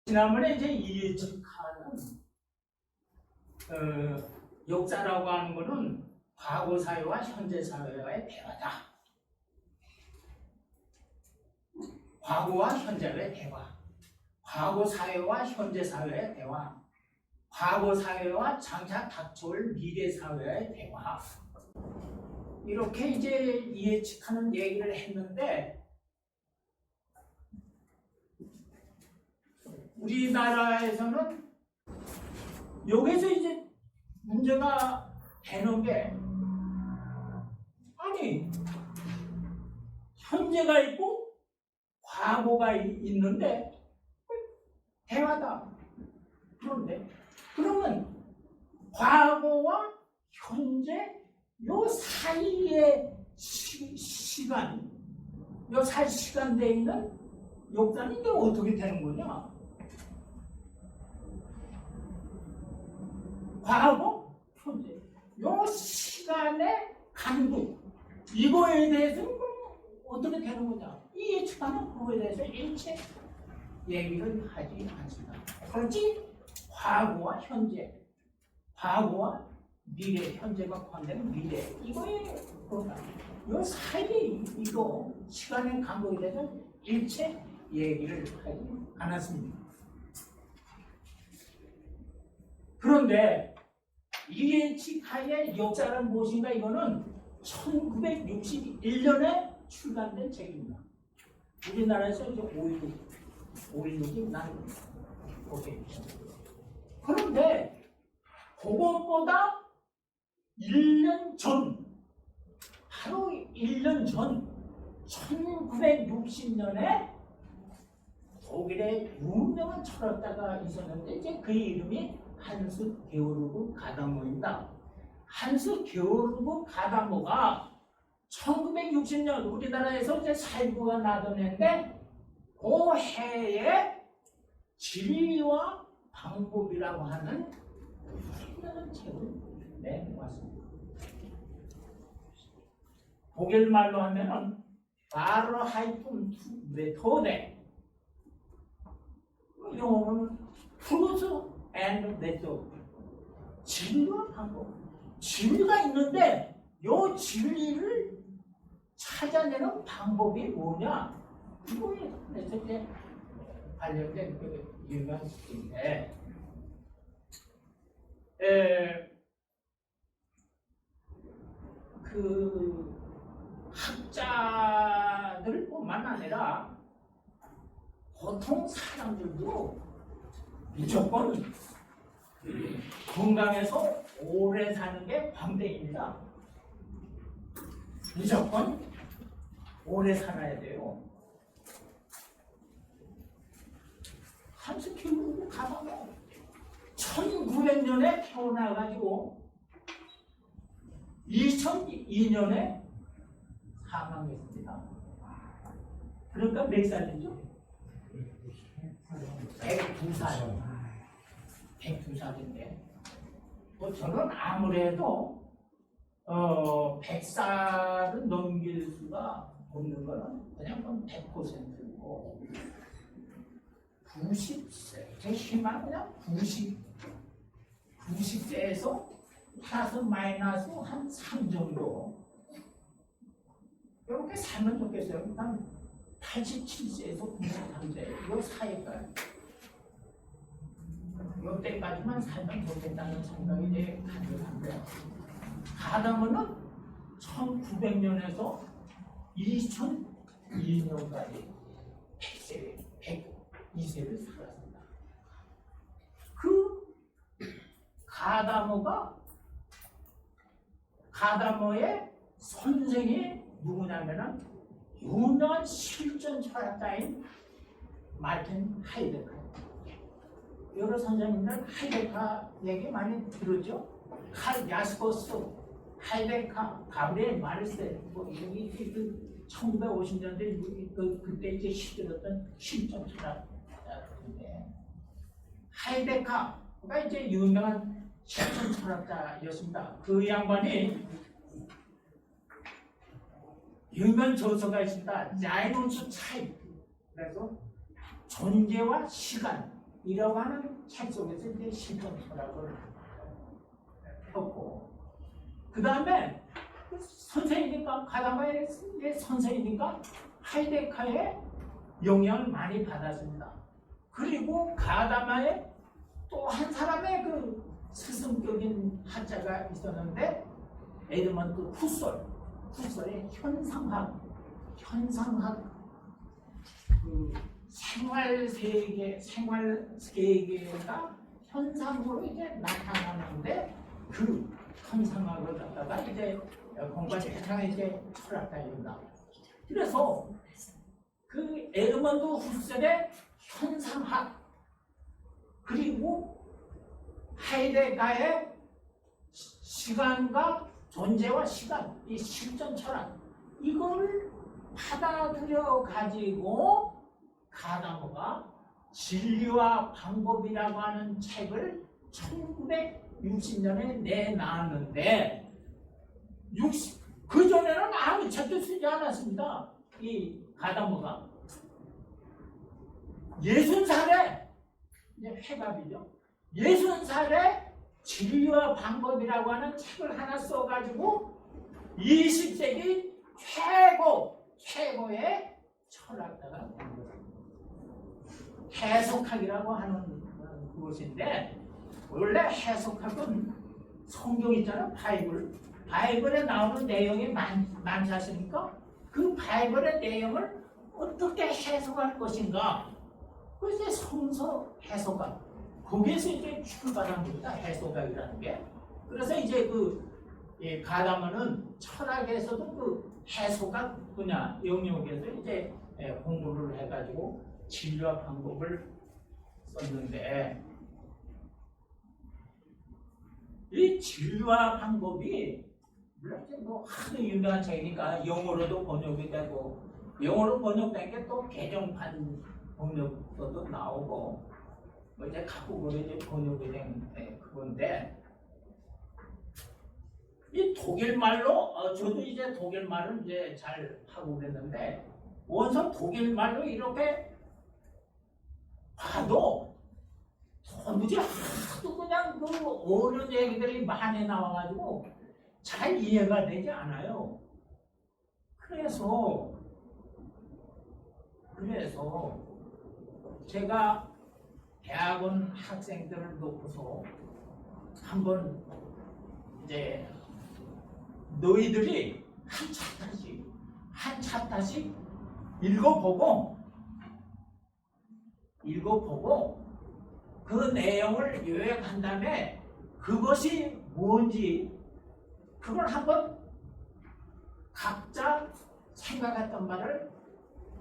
지난번에 이제 예측하는 역사라고 하는 것은 과거 사회와 현재 사회와의 대화다. 과거와 현재의 대화, 과거 사회와 현재 사회의 대화, 과거 사회와 장차 닥쳐올 미래 사회의 대화. 이렇게 이제 예측하는 얘기를 했는데, 우리나라에서는 여기서 이제 문제가 되는 게, 아니 현재가 있고 과거가 있는데 대화다. 그런데 그러면 과거와 현재 요 사이의 시간, 요 사이 시간대에 있는 역사는 이게 어떻게 되는 거냐? 과거, 현재, 요 시간의 간극, 이거에 대해서는 어떻게 되는 거냐? 이 예측하는 그거에 대해서 일체 얘기를 하지 않습니다. 그렇지? 과거와 현재, 과거와 미래, 현재가 포함되는 미래, 이거에 요 사이에 이거 시간의 간극에 대해서 일체 얘기를 하지 않았습니다. 그런데 이 예측하의 역사는 무엇인가? 이거는 1961년에 출간된 책입니다. 우리나라에서 이제 5.16이 난 거기에 있습니다. 그런데 그것보다 1년 전, 바로 1년 전 1960년에 독일의 유명한 철학자가 있었는데, 이제 그 이름이 한스 게오르그 가다모입니다. 한스 게오르그 가다모가 1960년 우리나라에서 이제 살구가 나던 해인데, 그 해에 진리와 방법이라고 하는 굉장한 책을 내놓았습니다. 독일 말로 하면은 바르하이픈 메토데, 영어로는 truth and method, 진리와 방법. 진리가 있는데 이 진리를 찾아내는 방법이 뭐냐? 그거에 대해서 관련된 그 유명한 책인데, 그 학자들뿐만 아니라 보통 사람들도 무조건 건강해서 오래 사는 게 광대입니다. 무조건 오래 살아야 돼요. 한스 게오르그 가다모 1900년에 태어나가지고 2002년에 사망했습니다. 그러니까 몇 살이죠? 102살. 102살인데, 저는 아무래도 100살은 넘길 수가 없는 거는 그냥 100%고, 90세, 제 희망은 그냥 90세에서 플러스 마이너스 한 3 정도 이렇게 살면 좋겠어요. 일단 87세에서 93세 이 사이가, 이때까지만 살면 좋겠다는 생각이 이제 가능한데, 가다모는 1900년에서 2002년까지 102세를 살았습니다. 그 가다모의 선생이 누구냐면은 유명한 실전 철학자인 마르틴 하이데거. 여러 선생님들 하이데거 얘기 많이 들었죠? 칼 야스퍼스, 하이데거, 가브리엘 마르세, 여기 1950년대 그때 이제 시들었던 실전 철학자인데, 하이데거가 이제 유명한 실전 철학자였습니다. 그 양반이 유명한 저서가 있습니다. 자이론스 차이. 그래서 존재와 시간, 이라고 하는 책 속에서 이제 실천 철학을 폈고, 그 다음에 선생이니까, 가다마의 선생이니까 하이데카의 영향을 많이 받았습니다. 그리고 가다마의 또 한 사람의 그 스승적인 학자가 있었는데, 에드먼드 후설의 현상학 그 생활세계가 현상으로 이제 나타나는데, 그 현상학을 갖다가 이제 공부하지 못하는 이제 철학자입니다. 그래서 그 에드먼드 후설의 현상학, 그리고 하이데가의 시간과 존재와 시간, 이 실전 철학, 이걸 받아들여 가지고 가다모가 진리와 방법이라고 하는 책을 1960년에 내놨는데, 그 전에는 아무 책도 쓰지 않았습니다. 이 가다모가 60살에, 이제 회갑이죠. 60살에 진리와 방법이라고 하는 책을 하나 써가지고 20세기 최고의 철학자가 된 거예요. 해석학이라고 하는 그것인데, 원래 해석학은 성경 있잖아요. 바이블에 나오는 내용이 많지 않습니까? 그 바이블의 내용을 어떻게 해석할 것인가, 그것이 성서 해석학, 거기에서 이제 출발한 겁니다. 해석학이라는 게. 그래서 이제 가다마는 철학에서도 그 해석학 분야 영역에서 이제 공부를 해가지고 진리와 방법을 썼는데, 이 진리와 방법이 물론 뭐 하도 유명한 책이니까 영어로도 번역이 되고, 영어로 번역된 게 또 개정판 번역서도 나오고, 뭐 이제 각국으로 이제 번역이 된 그건데, 이 독일말로 저도 이제 독일말을 이제 잘 하고 그랬는데, 원서 독일말로 이렇게 봐도 도무지 하도 그냥 그 어려운 얘기들이 많이 나와가지고 잘 이해가 되지 않아요. 그래서 제가 대학원 학생들을 놓고서 한번 이제 너희들이 한 챕터씩 읽어보고 그 내용을 요약한 다음에 그것이 뭔지 그걸 한번 각자 생각했던 말을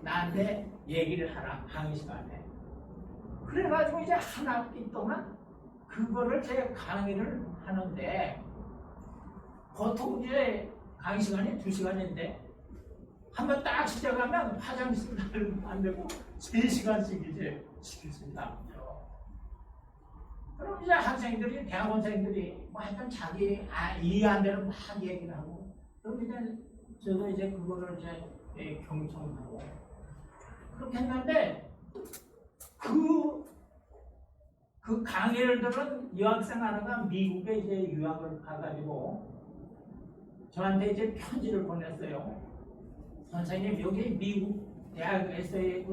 나한테 얘기를 하라, 강의 시간에. 그래가지고 이제 한 학기 동안 그거를 제가 강의를 하는데, 보통 이제 강의 시간이 2시간인데 한번 딱 시작하면 화장실 안 되고 3시간씩 이제 시켰습니다. 그럼 이제 대학원생들이 뭐 하여튼 자기 이해 안 되는 막 얘기를 하고, 그럼 이제 저도 이제 그거를 이제 경청하고 그렇게 했는데, 그 강의를 들은 여학생 하나가 미국에 이제 유학을 가가지고 저한테 이제 편지를 보냈어요. 선생님, 여기 미국 대학에서의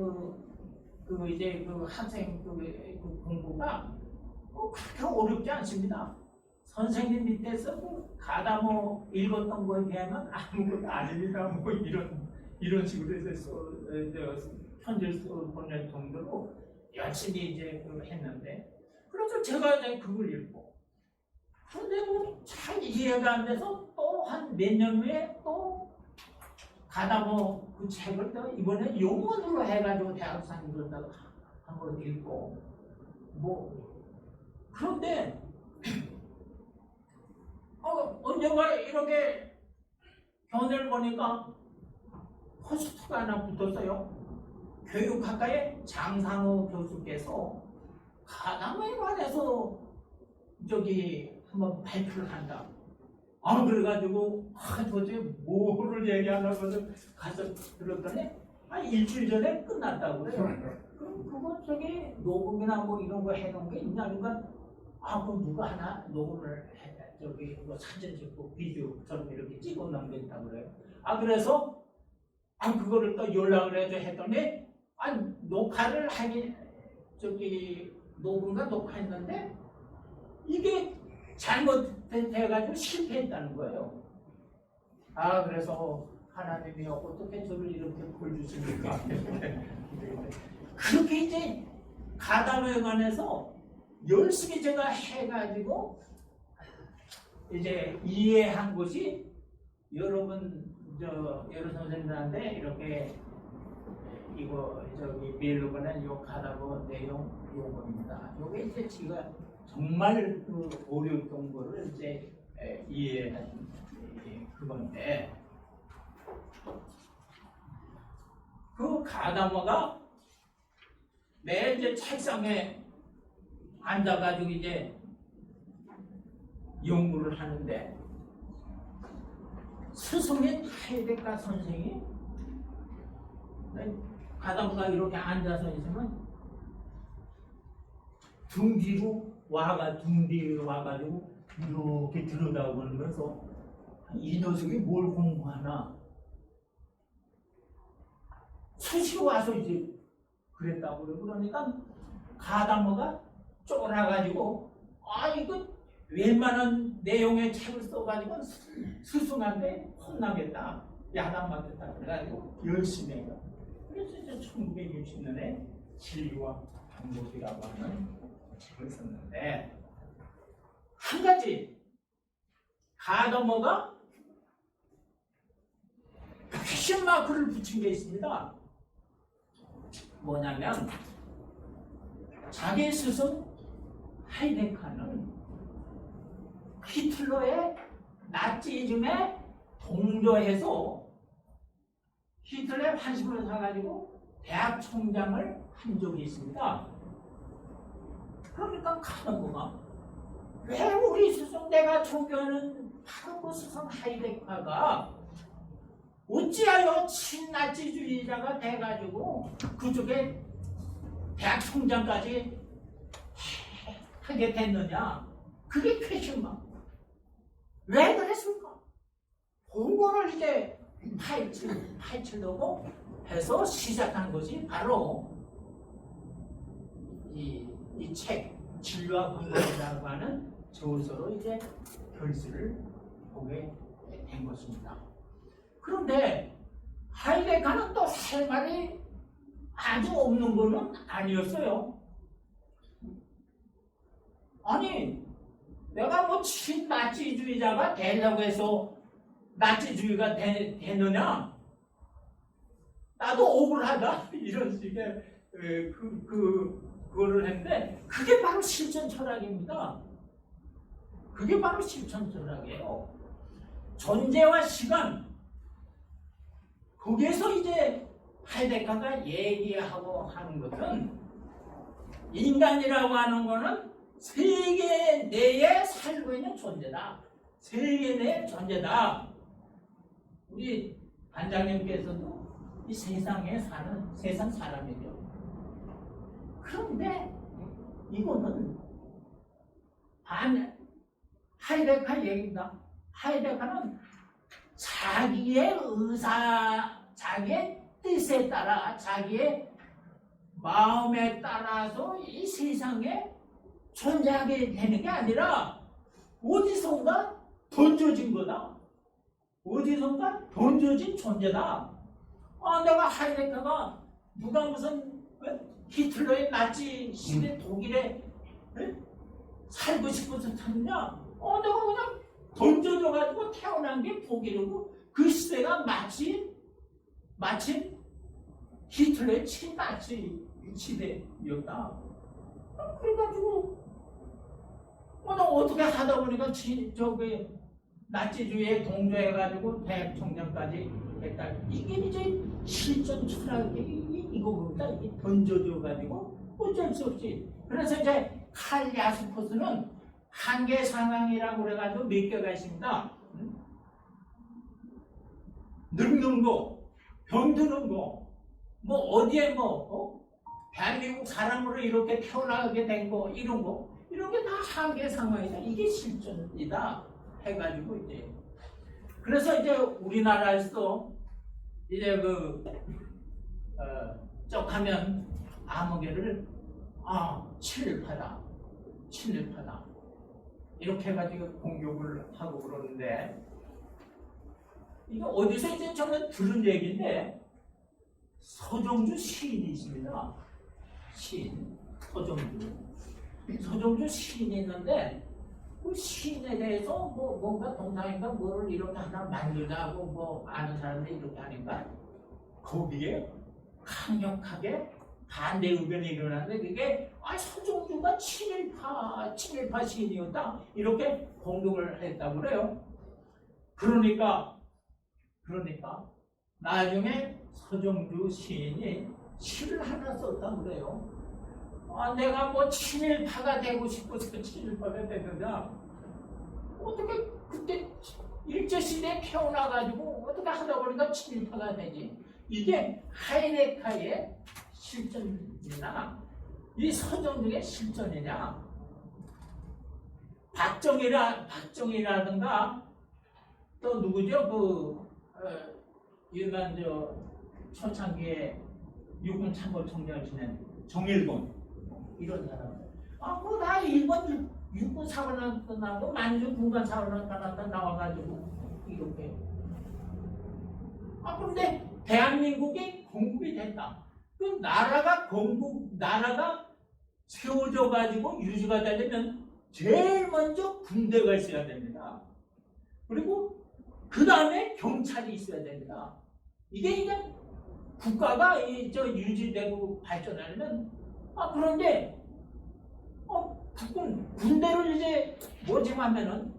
이제 그 학생 그 공부가 그렇게 어렵지 않습니다. 선생님 밑에서 가다모 읽었던 거에 비하면 아무것도 아닙니다. 뭐 이런 식으로 해서 편지를 보낼 정도로 열심히 이제 했는데, 그래서 제가 이제 그걸 읽고, 그런데 뭐 잘 이해가 안 돼서 또 한 몇 년 후에 또 가다모 그 책을 또 이번에 영어로 해가지고 대학생들다가 한번 읽고, 그런데 언젠가 이렇게 견해를 보니까 포스터가 하나 붙었어요. 교육학과의 장상우 교수께서 가다모에 관해서 한번 발표를 한다. 그래가지고 도대체 뭐를 얘기하려고 가서 들었더니 한 일주일 전에 끝났다고 그래요. 그럼 그거 저기 녹음이나 뭐 이런 거 해놓은 게 있냐? 그러니까 뭐 누가 하나 녹음을 해, 저기 뭐 사진 찍고 비디오처럼 이렇게 찍어 남겼다고 그래요. 그래서 그거를 또 연락을 해줘 했더니 녹화를 하긴 저기 녹음과 녹화했는데 이게 잘못돼가지고 실패했다는 거예요. 그래서 하나님이 어떻게 저를 이렇게 보여주십니까? 그렇게 이제 가담에 관해서 열심히 제가 해가지고 이제 이해한 것이 여러분 여러 선생님들한테 이렇게 이거 저기 메일로 보낸 요 가담어 내용 요거입니다. 요게 이제 제가 정말 그 어려웠던 거를 이제 이해한 그건데 그 가담어가 매일 이제 책상에 앉아가지고 이제 연구를 하는데 스승인 하이데가 선생이 가담어가 이렇게 앉아서 있으면 등 뒤로 와가지고 이렇게 들여다보면서 이 녀석이 뭘 공부하나 수시로 와서 이제 그랬다고 그러니까 가담어가 쫄아가지고 이거 웬만한 내용의 책을 써가지고 스승한테 혼나겠다 야단맞겠다 그래가지고 열심히 해요. 그래서 이제 1960년에 진리와 방법이라고 하는 책을 썼는데 한 가지 가담어가 퀘션 마크를 붙인 게 있습니다. 뭐냐면 자기 스승 하이데카는 히틀러의 나치즘에 동조해서 히틀러의 환심을 사가지고 대학 총장을 한 적이 있습니다. 그러니까 가담어가 왜 우리 스승 내가 존경하는 바로 그 스승 하이데카가 어찌하여 친나치주의자가 돼가지고 그쪽에 대학 총장까지 하게 됐느냐? 그게 퀘션만. 왜 그랬을까? 그거를 이제 파헤치려고 해서 시작한 것이 바로 이 책 진리와 방법이라고 하는 저서로 이제 결실을 보게 된 것입니다. 그런데 하이데카는 또 할 말이 아주 없는 것은 아니었어요. 아니 내가 뭐 친나치주의자가 되려고 해서 나치주의가 되느냐? 나도 억울하다 이런 식의 그거를 했는데 그게 바로 실천 철학입니다. 그게 바로 실천 철학이에요. 존재와 시간 거기에서 이제 하이데카가 얘기하고 하는 것은 인간이라고 하는 것은 세계 내에 살고 있는 존재다. 세계 내의 존재다. 우리 반장님께서도 이 세상에 사는 세상 사람이죠. 그런데 이거는 하이데카 얘기입니다. 하이데카는 자기의 자기의 뜻에 따라, 자기의 마음에 따라서 이 세상에 존재하게 되는 게 아니라 어디선가 던져진 거다. 어디선가 던져진 존재다. 내가 하이데카가 누가 무슨 히틀러의 나치 시대 독일에 살고 싶어서 찾느냐? 내가 그냥 던져져가지고 태어난 게 독일이고 그 시대가 마침 히틀러의 친나치 시대였다. 그래가지고 어떻게 하다 보니까 저기 나치주의에 동조해가지고 대학 총장까지 했다. 이게 이제 실전 철학이 이거보다 이게 던져져가지고 어쩔 수 없이. 그래서 이제 칼 야스코스는 한계 상황이라고 그래가지고 몇 개가 있습니다. 늙는 거, 병드는 거, 뭐 어디에 대한민국 사람으로 이렇게 태어나게 된 거 이런 게 다 한계 상황이다. 이게 실존이다 해가지고 이제 그래서 이제 우리나라에서도 이제 쪽하면 암흑개를 친일파다 이렇게 해가지고 공격을 하고 그러는데 이거 어디서 이제 저는 들은 얘기인데 서정주 시인이 있습니다. 시인 서정주 시인이 있는데 그 시인에 대해서 뭔가 동상인가 뭐를 이렇게 하나 만들자고 아는 사람들이 이렇게 하니까 거기에 강력하게 반대 의견이 일어났는데 그게 서정주가 친일파 시인이었다 이렇게 공격을 했다고 그래요. 그러니까 나중에 서정주 시인이 시를 하나 썼다고 그래요. 내가 친일파가 되고 싶어서 친일파가 되느냐 어떻게 그때 일제시대에 태어나가지고 어떻게 하다 보니까 친일파가 되지. 이게 하이네카의 실전이나 이 서정주의 실전이냐 박정희라든가 또 누구죠 유명한 초창기에 육군 참모총장을 지낸 정일본 이런 사람들 다 일본 육군 사관학교 나고 만주 군관 사관학교 나와가지고 이렇게 그런데 대한민국이 건국이 됐다. 그 나라가 세워져 가지고 유지가 되려면 제일 먼저 군대가 있어야 됩니다. 그리고 그 다음에 경찰이 있어야 됩니다. 이게 이제 국가가 유지되고 발전하려면 그런데 군대를 이제 모집하면은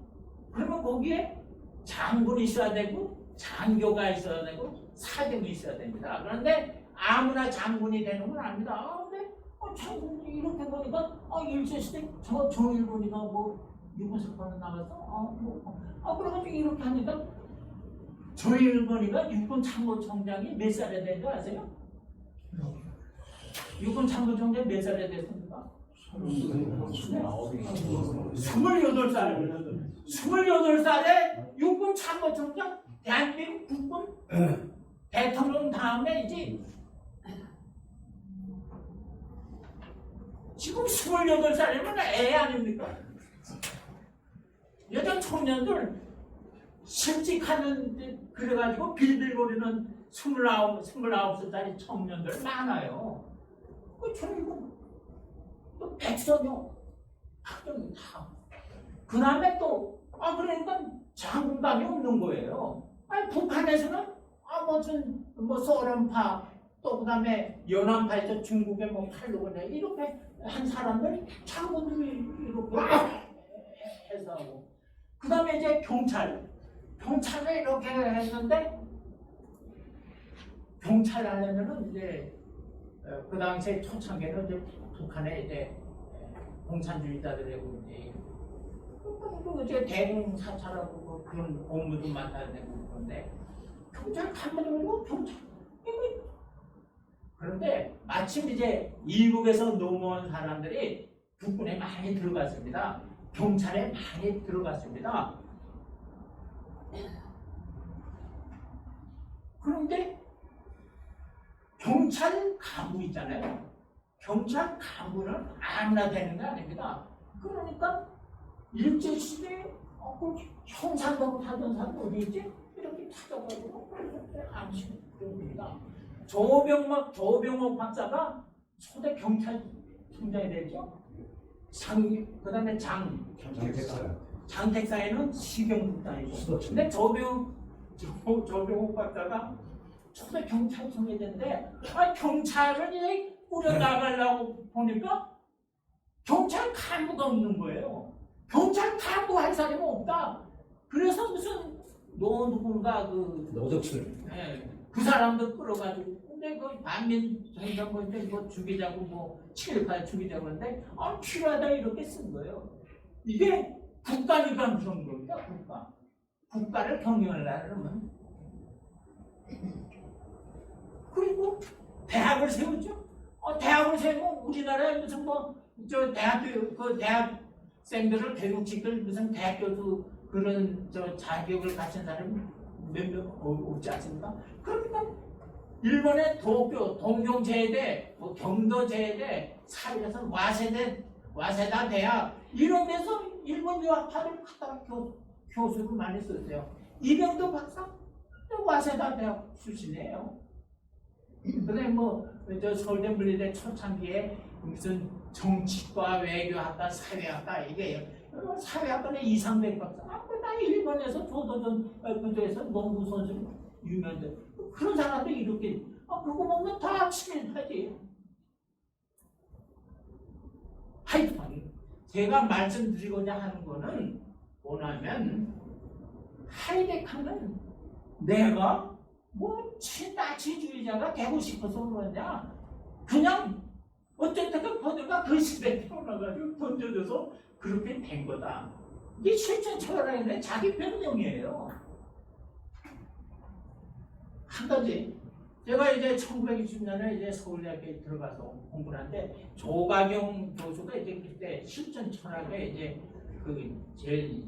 그러면 거기에 장군이 있어야 되고 장교가 있어야 되고 사병이 있어야 됩니다. 그런데 아무나 장군이 되는 건 아닙니다. 근데 장군이 이렇게 보니까 일제시대 정일본이가 육군사관에 나가서 그래가지고 이렇게 하니까 정일본이가 육군 참모총장이 몇 살에 된 줄 아세요? 육군 참모총장이 몇 살에 됐습니까? 28살에 육군 참모총장 대한민국 국군 대통령 다음에 이제 지금 28살이면 애 아닙니까? 여자 청년들 실직하는 그래가지고 빌빌거리는 29살짜리 청년들 많아요. 저는 또 백선용 학생이 다. 그 다음에 또 그러니까 장군감이 없는 거예요. 북한에서는 무슨 소련파 또 그다음에 연안파에서 중국에 팔로그네 이렇게 한 사람들이 장군들이 이렇게 해서 하고 그 다음에 이제 경찰을 이렇게 했는데 경찰 하려면은 이제 그 당시에 초창기에는 이제 북한에 이제 공산주의자들하고 이제 대공 사찰하고 그런 업무도 맡아야 되고 그런데 경찰 간부들고 경찰 그런데 마침 이제 이북에서 넘어온 사람들이 북군에 많이 들어갔습니다. 경찰에 많이 들어갔습니다. 그런데 경찰 간부 있잖아요. 경찰 간부는 아무나 되는 게 아닙니다. 그러니까 일제시대에 형사도 하던 사람 어디 있지? 이렇게 찾아가지고 암시를 합니다. 조병옥 박사가 초대 경찰청장이 되죠. 그 다음에 장택사에는 시경국장이고 근데 조병옥 박사가 초대 경찰청장이 됐는데 경찰을 이제 꾸려나가려고 보니까 경찰 간부가 없는 거예요. 경찰 간부 할 사람이 없다. 그래서 무슨 누군가 노적술 그 사람도 끌어가지고 근데 그 반민정변 죽이자고 친일파 죽이자고 하는데 필요하다 이렇게 쓴 거예요. 이게 국가니까 무슨 겁니다. 국가를 경영하려면 그리고 대학을 세우죠. 대학을 세우고 우리나라에 무슨 뭐 저 대학교 그 대학생들을 교육직들 무슨 대학 교수 그런 저 자격을 가진 사람이 몇몇 없지 않습니까? 그러니까 일본의 도쿄, 동경제대, 뭐 경도제대, 사회에서 와세다 대학 이런 데서 일본 유학파를 갖다가 교수를 많이 썼어요. 이병도 박사 와세다 대학 출신이에요. 그다음에 뭐저 서울대 물리대 초창기에 무슨 정치과, 외교학과, 사회학과 이게 사회학과는 이상백 박사. 나 일본에서 조도전 그쪽에서 농구 선수 유명한데 그런 사람들이 이렇게 그거 보면 다 친일파지. 하여튼 제가 말씀드리고자 하는 거는 뭐냐면 하이데크는 내가 뭐 친나치주의자가 되고 싶어서 그러냐 그냥 어쨌든 보니까 그 시대에 태어나가지고 던져져서 그렇게 된 거다. 이게 실천 철학인데 자기 변명이에요. 한 가지 제가 이제 1920년에 이제 서울대학교에 들어가서 공부를 하는데 조가경 교수가 이제 그때 실천 철학에 이제 그 제일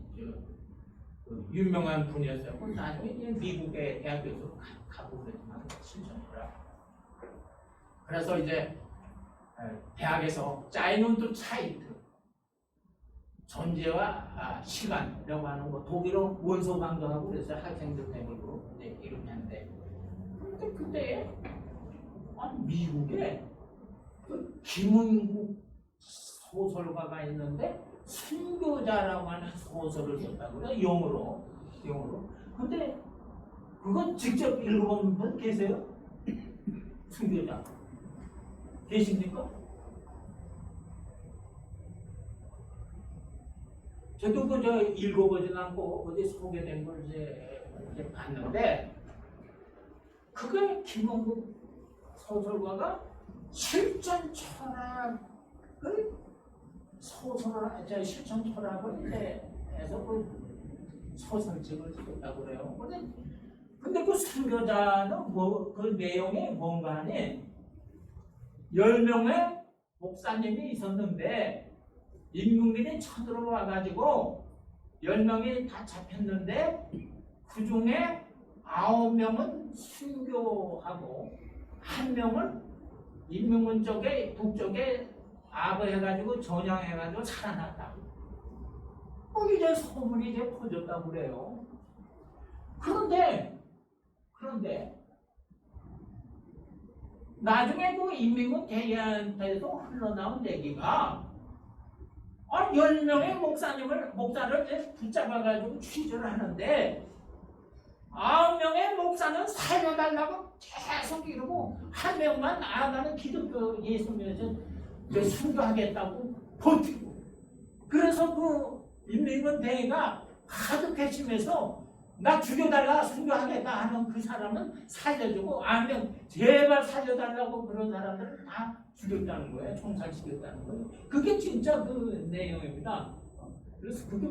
그 유명한 분이었어요. 나중에 이제 미국의 대학 교수로 가고 그랬지만 실천 철학. 그래서 이제 대학에서 짜이논트 차이트 존재와 시간이라고 하는 거 독일어 원서 강조하고 그래서 학생들 대부분 이제 이렇게 하는데 근데 그때 미국에 그 김은국 소설가가 있는데 순교자라고 하는 소설을 썼다고 그래요. 영어로. 근데 그거 직접 읽어본 분 계세요? 순교자 계십니까? 저도 그저 읽어보진 않고 어디 소개된 걸 이제 봤는데 그게 김원국 소설가가 실천 철학을 실천 철학을 이제 해서 그 소설책을 썼다고 그래요. 근데 그 순교자는 그 내용이 뭔가 하니 10명의 목사님이 있었는데 인민군이 쳐들어와가지고 10명이 다 잡혔는데 그 중에 9명은 순교하고 1명은 인민군 쪽에 북쪽에 아부해가지고 전향해가지고 살아났다고. 이제 소문이 이제 퍼졌다고 그래요. 그런데 나중에 그 인민군 대의한테서 흘러나온 얘기가 10명의 목사를 이제 붙잡아가지고 취재를 하는데 9명의 목사는 살려달라고 계속 이러고 1명만 나는 기독교 예수 믿어서 순교하겠다고 버티고 그래서 그 인민군 대회가 하도 괘씸해서 나 죽여달라 순교하겠다 하는 그 사람은 살려주고 아니면 제발 살려달라고 그런 사람들은 다 죽였다는 거예요. 총살시켰다는 거예요. 그게 진짜 그 내용입니다. 그래서 그게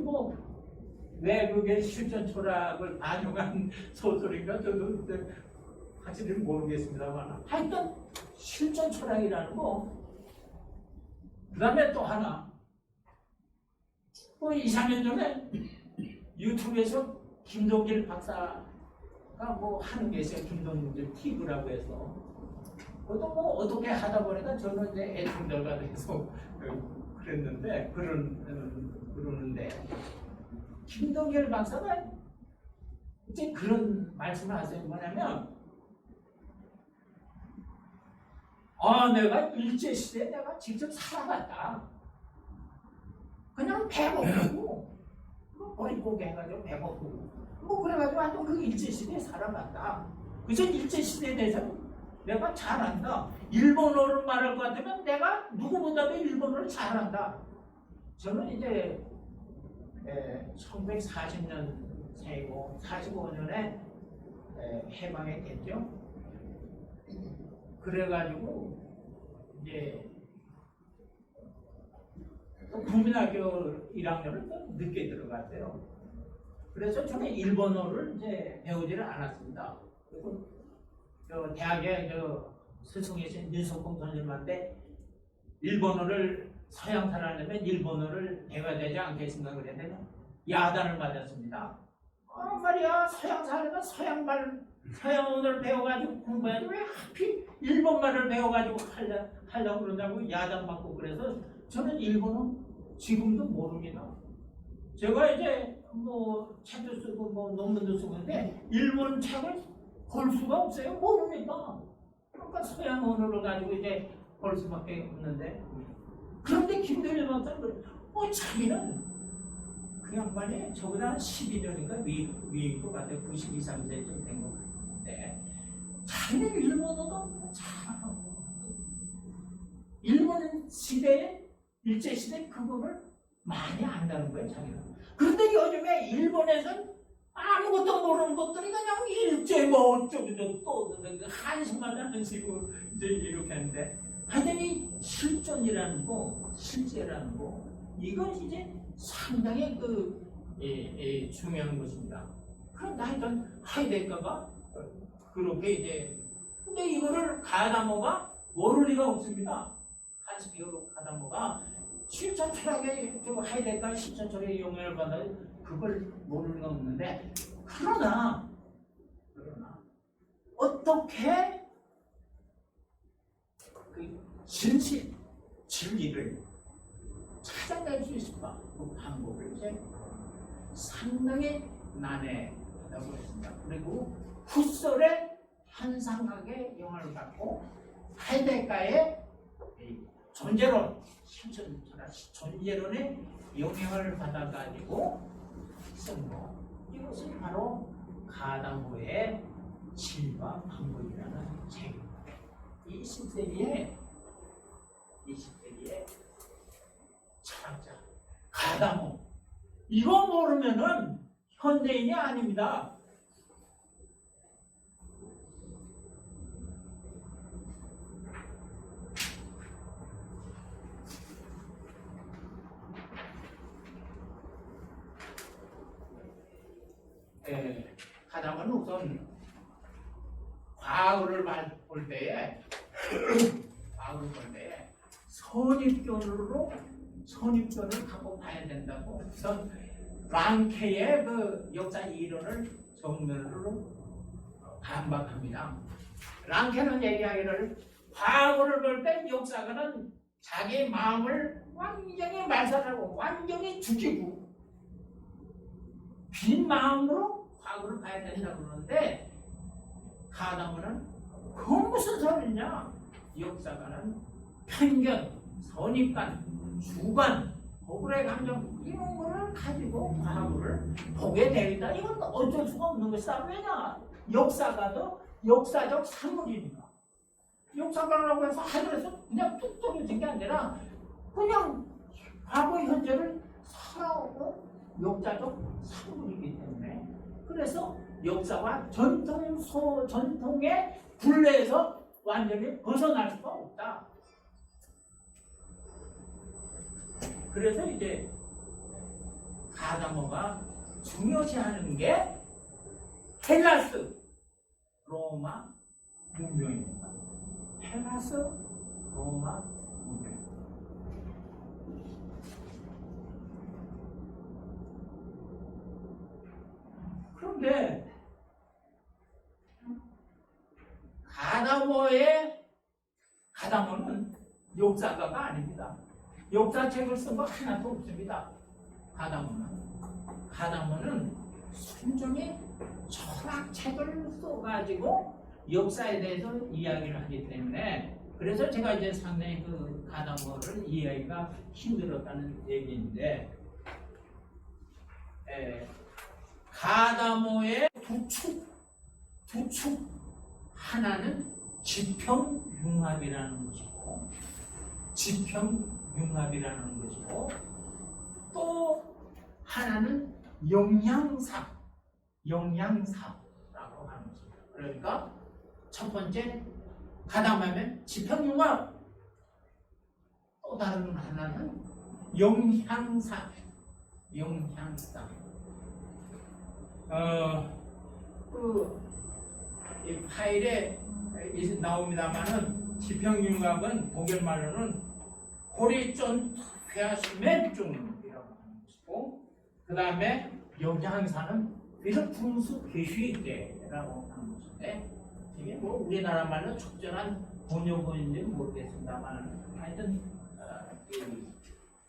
왜 그게 실천 철학을 반영한 소설인가 저도 확실히 모르겠습니다만 하여튼 실천 철학이라는 거. 그 다음에 또 하나 2, 3년 전에 유튜브에서 김동길 박사가 하는 게 있어요. 김동길 TV라고 해서 그것도 어떻게 하다 보니까 저는 이제 애청자가 돼서 그랬는데 그러는데 김동길 박사가 이제 그런 말씀을 하세요. 뭐냐면 내가 일제시대에 내가 직접 살아봤다. 그냥 배고프고 머리고기 해가지고 배고프고 그래가지고 하여튼 그 일제시대에 살아봤다. 그래서 일제시대에 대해서 내가 잘 안다. 일본어를 말할 것 같으면 내가 누구보다도 일본어를 잘 안다. 저는 이제 1940년생이고 45년에 해방이 됐죠. 그래가지고 이제 국민학교 1학년을 또 늦게 들어갔어요. 그래서 저는 일본어를 이제 배우지를 않았습니다. 그리고 대학에 스승이신 윤석공 선생님한테 일본어를 서양사를 하려면 일본어를 배워야 되지 않겠습니까? 그랬는데 야단을 맞았습니다. 말이야 서양사 하려면 서양어를 배워가지고 공부해야지 왜 하필 일본말을 배워가지고 하려고 그러냐고 야단받고 그래서 저는 일본어 지금도 모릅니다. 제가 이제 뭐 책도 쓰고 뭐 논문도 쓰고 있는데 일본 책을 볼 수가 없어요. 모릅니다. 그러니까 서양 언어를 가지고 이제 볼 수밖에 없는데 그런데 김대일 박사는 그래. 자기는 그 양반이 저보다 한 12년인가 위인 것 같아요. 92, 3세쯤 된 것 같은데 자기는 일본어도 잘하고 일본 시대에 일제시대 그거를 많이 안다는 거예요. 자기는. 그런데 요즘에 일본에서는 아무것도 모르는 것들이 그냥 일제 뭐 어쩌고 또 한심하다 한식으로 이제 이렇게 하는데 하여튼 이 실존이라는 거, 실제라는 거 이건 이제 상당히 중요한 것입니다. 그런데 하여튼 하이데거가 그렇게 이제 근데 이거를 가다모가 모를 리가 없습니다. 한스피어로 가다모가 실천 철학의 하이데거가 실천 철학의 영향을 받아 그걸 모를 리가 없는데 그러나 어떻게 그 진리를 찾아낼 수 있을까? 그 방법을 이제 상당히 난해하다고 했습니다. 그리고 후설의 현상학의 영향을 받고 하이데거의 존재론, 실천 철학 존재론의 영향을 받아가지고 쓴 거. 이것이 바로 가다모의 질과 방법이라는 책입니다. 20세기에 철학자 가다모 이거 모르면은 현대인이 아닙니다. 가다모는 우선 과거를 볼 때에 선입견을 갖고 봐야 된다고. 우선 랑케의 그 역사 이론을 정면으로 반박합니다. 랑케는 얘기하기를 과거를 볼 때 역사가는 자기 마음을 완전히 말살하고 완전히 죽이고 빈 마음으로 과거를 봐야 된다고 그러는데 가다모는 그 무슨 소리냐? 역사가는 편견, 선입관, 주관, 억울의 감정 이런 거를 가지고 과거를 보게 되겠다. 이건 어쩔 수가 없는 것이다. 왜냐? 역사가도 역사적 산물이니까. 역사가라고 해서 하늘에서 그냥 뚝 떨어진 게 아니라 그냥 과거 현재를 살아오고 역사적 산물이기 때문에 그래서 역사와 전통의 굴레에서 완전히 벗어날 수가 없다. 그래서 이제 가다모가 중요시하는 게 헬라스 로마 문명입니다. 헬라스 로마 문명. 그런데 가다모는 역사가가 아닙니다. 역사책을 쓴 거 하나도 없습니다. 가다모는 순전히 철학책을 써가지고 역사에 대해서 이야기를 하기 때문에 그래서 제가 이제 상당히 그 가다모를 이해하기가 힘들었다는 얘기인데 가다모의 두 축 하나는 지평융합이라는 것이고 또 하나는 영양사라고 하는 것입니다. 그러니까 첫 번째 가다모하면 지평융합, 또 다른 하나는 영양사. 이 파일에 나옵니다만은 지평융합은 독일 말로는 호리존 회화심맨중이라고 하는 것이고, 그 다음에 영양사는 위르퉁스 게슈이테라고 하는 것인데, 이게 뭐 우리나라 말로 적절한 번역어인지는 모르겠습니다만 하여튼 이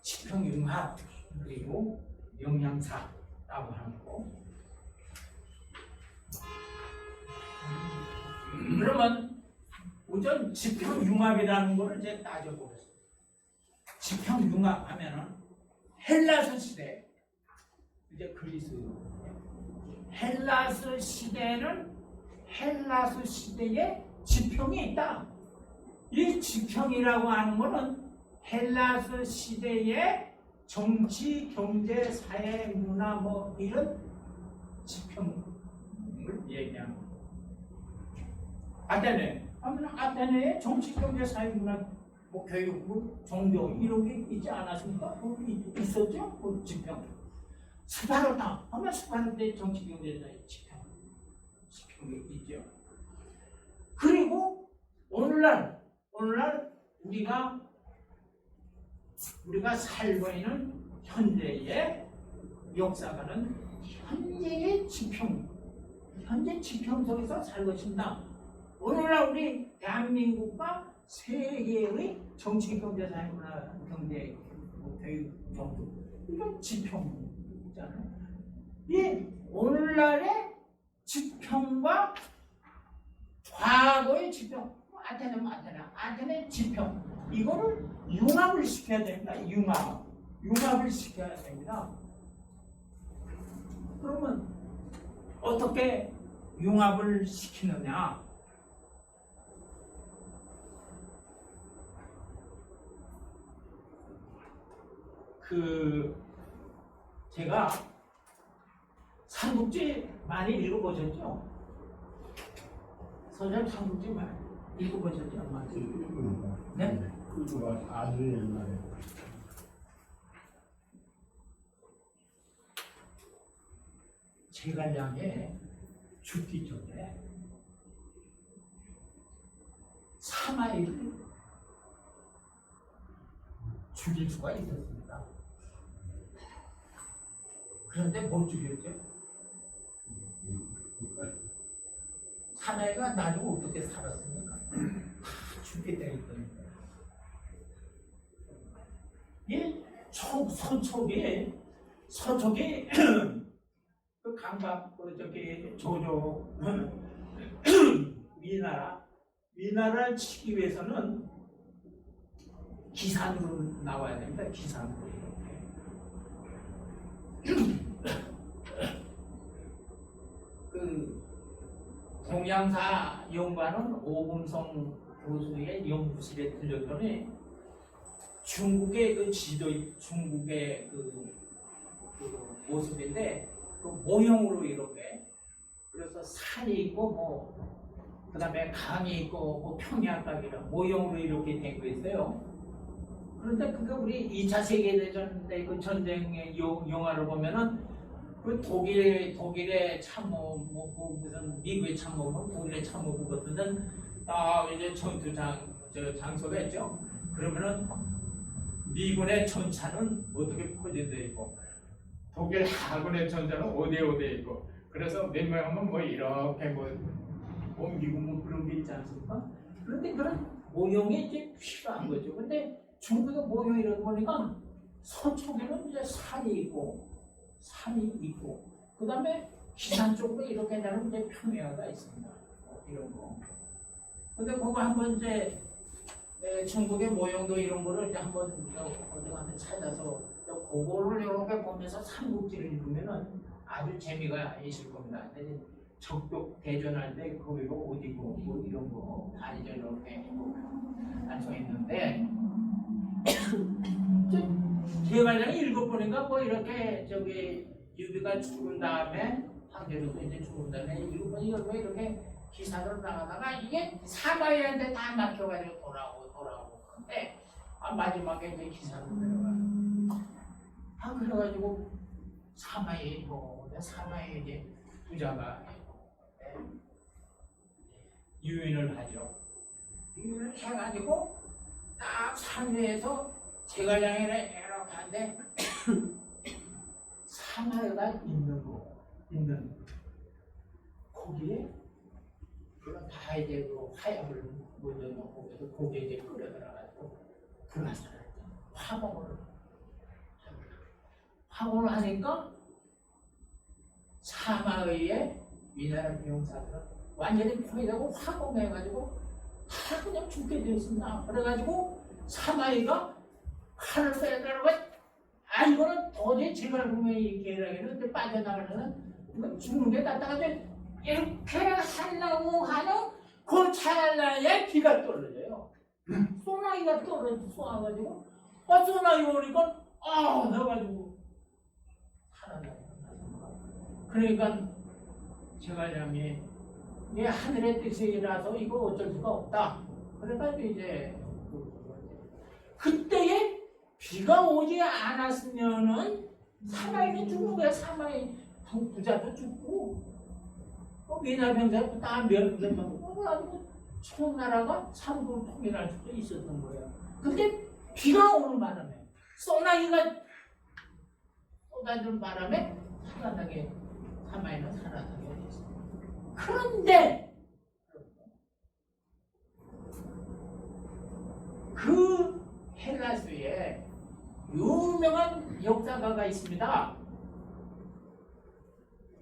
지평융합 그리고 영양사라고 하는 거. 그러면 우선 지평융합이라는 것을 이제 따져보겠습니다. 지평융합 하면은 헬라스 시대, 이제 그리스, 헬라스 시대는 헬라스 시대에 지평이 있다. 이 지평이라고 하는 것은 헬라스 시대의 정치, 경제, 사회, 문화 뭐 이런 지평을 얘기하는 거예요. 아테네 하면 아테네의 정치, 경제, 사회, 문화, 뭐 교육, 종교 이런 게 있지 않았습니까? 있었죠? 그 지평. 스파르타 하면 스파르타의 정치, 경제, 사회 지평이 있죠. 그리고 오늘날 우리가 살고 있는 현재의 역사가는 현재 지평 속에서 살고 있습니다. 오늘날 우리 대한민국과 세계의 정치, 경제, 사회, 문화, 경제, 교육, 종교 이건 지평이잖아요. 이 오늘날의 지평과 과거의 지평, 아테네 지평, 이거를 융합을 시켜야 됩니다. 융합을 시켜야 됩니다. 그러면 어떻게 융합을 시키느냐? 제가 삼국지 많이 읽어보셨죠? 서점 삼국지 많이 읽어보셨죠? 네? 그거 아주 옛날에. 제갈량에 죽기 전에 사마이를 죽일 수가 있었습니다. 그런데 못 죽였죠? 사마이가 나중에 어떻게 살았습니까? 죽게 되어 있거든요. 이 서촉이 그 강박 조조 위나라를 치기 위해서는 기산으로 나와야 됩니다. 기산으로 그 동양사 연구하는 오금성 교수의 연구실에 들렸더니 중국의 그 지도, 중국의 그 모습인데 그 모형으로 이렇게, 그래서 산이 있고 뭐 그다음에 강이 있고 뭐 평야각이랑 모형으로 이렇게 된 거 있어요. 그런데 그게 우리 2차 세계대전 때 그 전쟁의 영화를 보면은 그 독일의 참모, 뭐 무슨 미국의 참모, 독일의 참모 같은 이제 장소가 있죠. 그러면은 미군의 전차는 어떻게 포진되어 있고 독일 하군의 전차는 어디에 있고, 그래서 몇 명 하면 뭐 이렇게 뭐 옮기고 뭐 그런 게 있지 않습니까? 그런데 그런 모형이 이제 필요한 거죠. 근데 중국의 모형이 이러다 보니까 서쪽에는 이제 산이 있고 그 다음에 기산 쪽으로 이렇게 되는 이제 평야가 있습니다. 이런 거. 근데 그거 한번 이제 중국의 모형도 이런 거를 이제 한번 어디가 한번 찾아서 그거를 이렇게 보면서 삼국지를 읽으면은 아주 재미가 있을 겁니다. 적벽 대전할 때 거기가 어디고 뭐 이런 거 아니죠, 이렇게 완성했는데 제갈량이 읽어보니까 뭐 이렇게 유비가 죽은 다음에 황제로서 이제 죽은 다음에 읽어보니 왜 이렇게 기사로 나가다가 이게 사마이한테 다 막혀가지고 돌아오고 그런데 마지막에 이제 기사로 내려가. 그래가지고 사마이 이제 부자가 유인을 하죠. 이렇게 해가지고 딱 산 위에서 제갈량이를 이렇게 하는데 사마리가 있는 거, 있는 거기에 그런 다 이제 그 화약을 먼저 넣고 그래서 거기에 이제 끓여 들어가지고 들어가서 화공을 하니까 사마의의 위대한 병사들은 완전히 포위되고 화공해가지고 다 그냥 죽게 되었습니다. 그래가지고 사마이가 칼을 빼더라고. 아 이거는 도저히 제갈공의 계략에는 빠져나가려는 이건 죽는 게 낫다가 이렇게 하려고 하는 그 찰나에 비가 떨어져요. 소나기가 쏘아가지고 소나기 오니까 넣어가지고 살아나요. 그러니까 제갈량이 이 하늘의 뜻이라서 이거 어쩔 수가 없다. 그래가지고 이제 그때에 비가 오지 않았으면은 사마이는 죽는 거야. 사마이 부자도 죽고 미나병자도 다 몇명 뽑아가지고 청나라가 삼국을 통일할 수도 있었던 거예요. 근데 비가 오는 바람에 소나기가 쏟아지는 바람에 살아나게 사마이는 살아나게 됐어요. 그런데 그 헬라스에 유명한 역사가가 있습니다.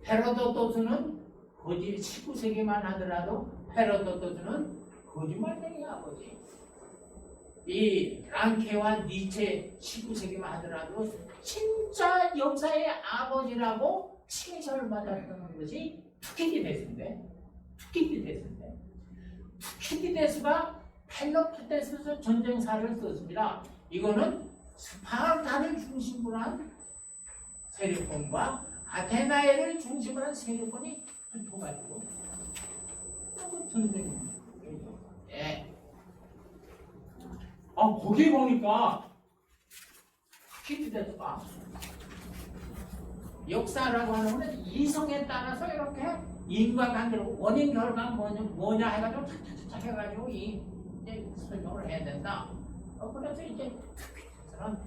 헤로도토스는 거짓 19세기만 하더라도 헤로도토스는 거짓말쟁이 아버지. 이 랑케와 니체 19세기만 하더라도 진짜 역사의 아버지라고 칭찬을 받았던 것이 투키디데스인데 투키디데스가 펠로포테스 전쟁사를 썼습니다. 이거는 스파르타를 중심으로 한 세력권과 아테나이를 중심으로 한 세력권이 붙어가지고 전쟁이에요. 예. 거기 보니까 투키디데스가 역사라고 하는 거는 이성에 따라서 이렇게 인과관계로 원인 결과 뭐냐 해가지고 착착착 해가지고 이제 설명을 해야 된다. 그래서 이제 투키디데스는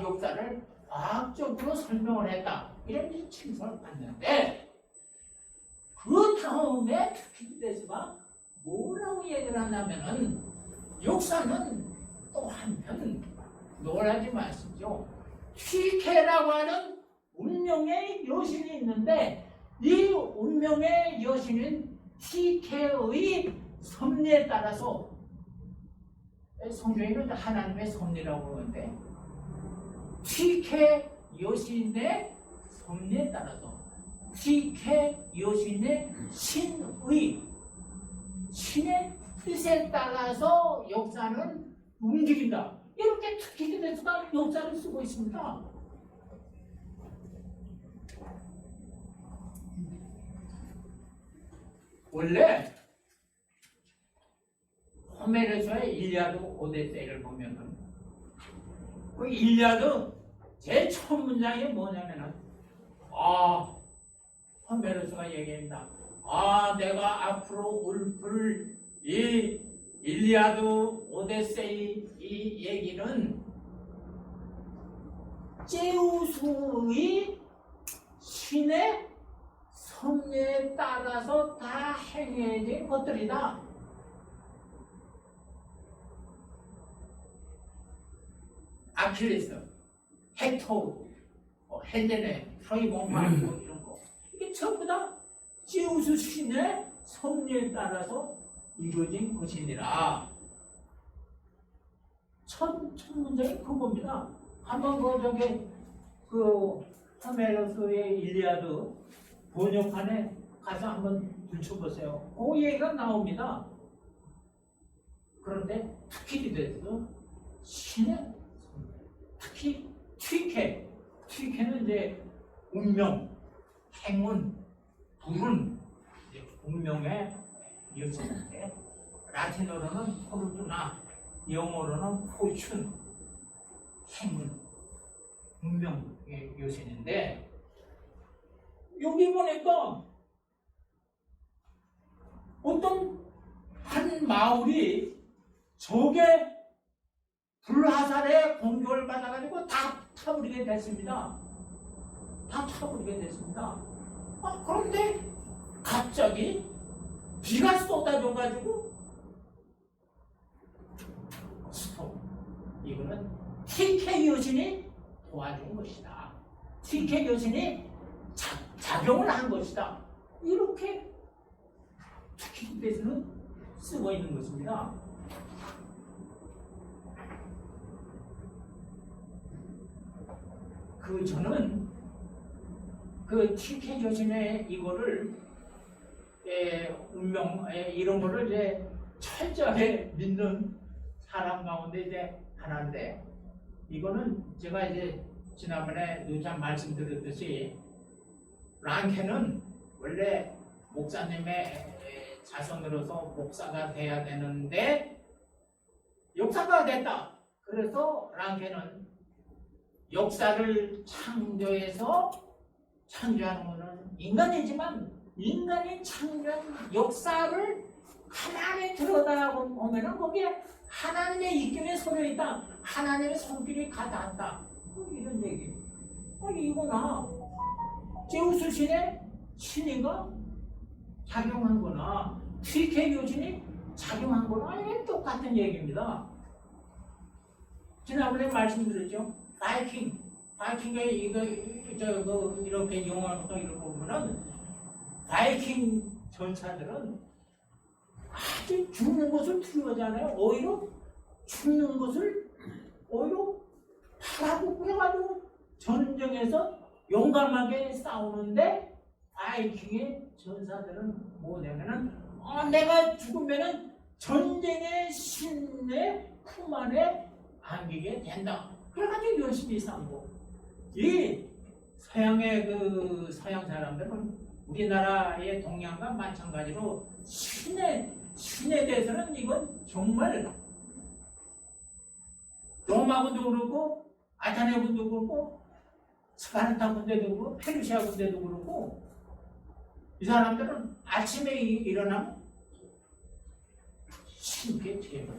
역사를 과학적으로 설명을 했다. 이런 칭송을 받는데 그 다음에 투키디데스가 뭐라고 얘기를 하냐면은 역사는 또 한편 놀라지 마시죠. 튀케라고 하는 운명의 여신이 있는데 이 운명의 여신은 튀케의 섭리에 따라서 성경에는 하나님의 섭리라고 하는데 튀케 여신의 섭리에 따라서 튀케 여신의 신의 뜻에 따라서 역사는 움직인다. 이렇게 투키디데스가 역사를 쓰고 있습니다. 원래 호메로스의 일리아드 오데세이를 보면은 그 일리아드 제일 처음 문장이 뭐냐면은 호메로스가 얘기합니다. 내가 앞으로 울풀 이 일리아드 오데세이 이 얘기는 제우스의 신의 섭리에 따라서 다 행해진 것들이다. 아킬레스, 헥토르, 헬레네, 트로이몬 이런 거 이게 전부 다 제우스 신의 섭리에 따라서 이루어진 것이니라. 첫 문장이 그겁니다. 한번 그 호메로스의 일리아드 번역판에 가서 한번 들춰보세요. 그 얘기가 나옵니다. 그런데 투키디데스 신의 특히 튀케는 이제 운명, 행운, 불운, 운명의 여신인데 라틴어로는 포르투나, 영어로는 포춘, 행운, 운명의 여신인데 여기 보니까 어떤 한 마을이 적의 불화살에 공격을 받아가지고 다 타버리게 됐습니다. 다 타버리게 됐습니다. 그런데 갑자기 비가 쏟아져가지고 스톱. 이거는 TK 여신이 도와준 것이다. TK 여신이 작용을 한 것이다. 이렇게 티켓에서는 쓰고 있는 것입니다. 저는 그 TK 여신의 이거를 운명 이런 거를 이제 철저하게 믿는 사람 가운데 이제 하나인데, 이거는 제가 이제 지난번에 누차 말씀드렸듯이 랑케는 원래 목사님의 자손으로서 목사가 돼야 되는데 역사가 됐다. 그래서 랑케는 역사를 창조하는 것은 인간이지만 인간이 창조한 역사를 하나님이 들여다보면 거기에 하나님의 입김이 서려 있다. 하나님의 손길이 가닿았다. 이런 얘기. 이거나 제우스 신의 신이가 작용한 거나 TK 여신이 작용한 거나 이게 똑같은 얘기입니다. 지난번에 말씀드렸죠. 바이킹의 이렇게 영화부터 이렇게 보면은 바이킹 전차들은 아주 죽는 것을 두려워하잖아요. 오히려 죽는 것을 오히려 바라고 그래가지고 전쟁에서 용감하게 싸우는데, 바이킹의 전사들은 뭐냐면은 내가 죽으면은 전쟁의 신의 품 안에 안기게 된다. 그래가지고 열심히 싸우고, 이 서양의 서양 사람들은 우리나라의 동양과 마찬가지로 신에 대해서는 이건 정말 로마군도 그렇고 아테네군도 그렇고 스파르타 군대도 그렇고 페르시아 군대도 그렇고, 이 사람들은 아침에 일어나면 신께 제일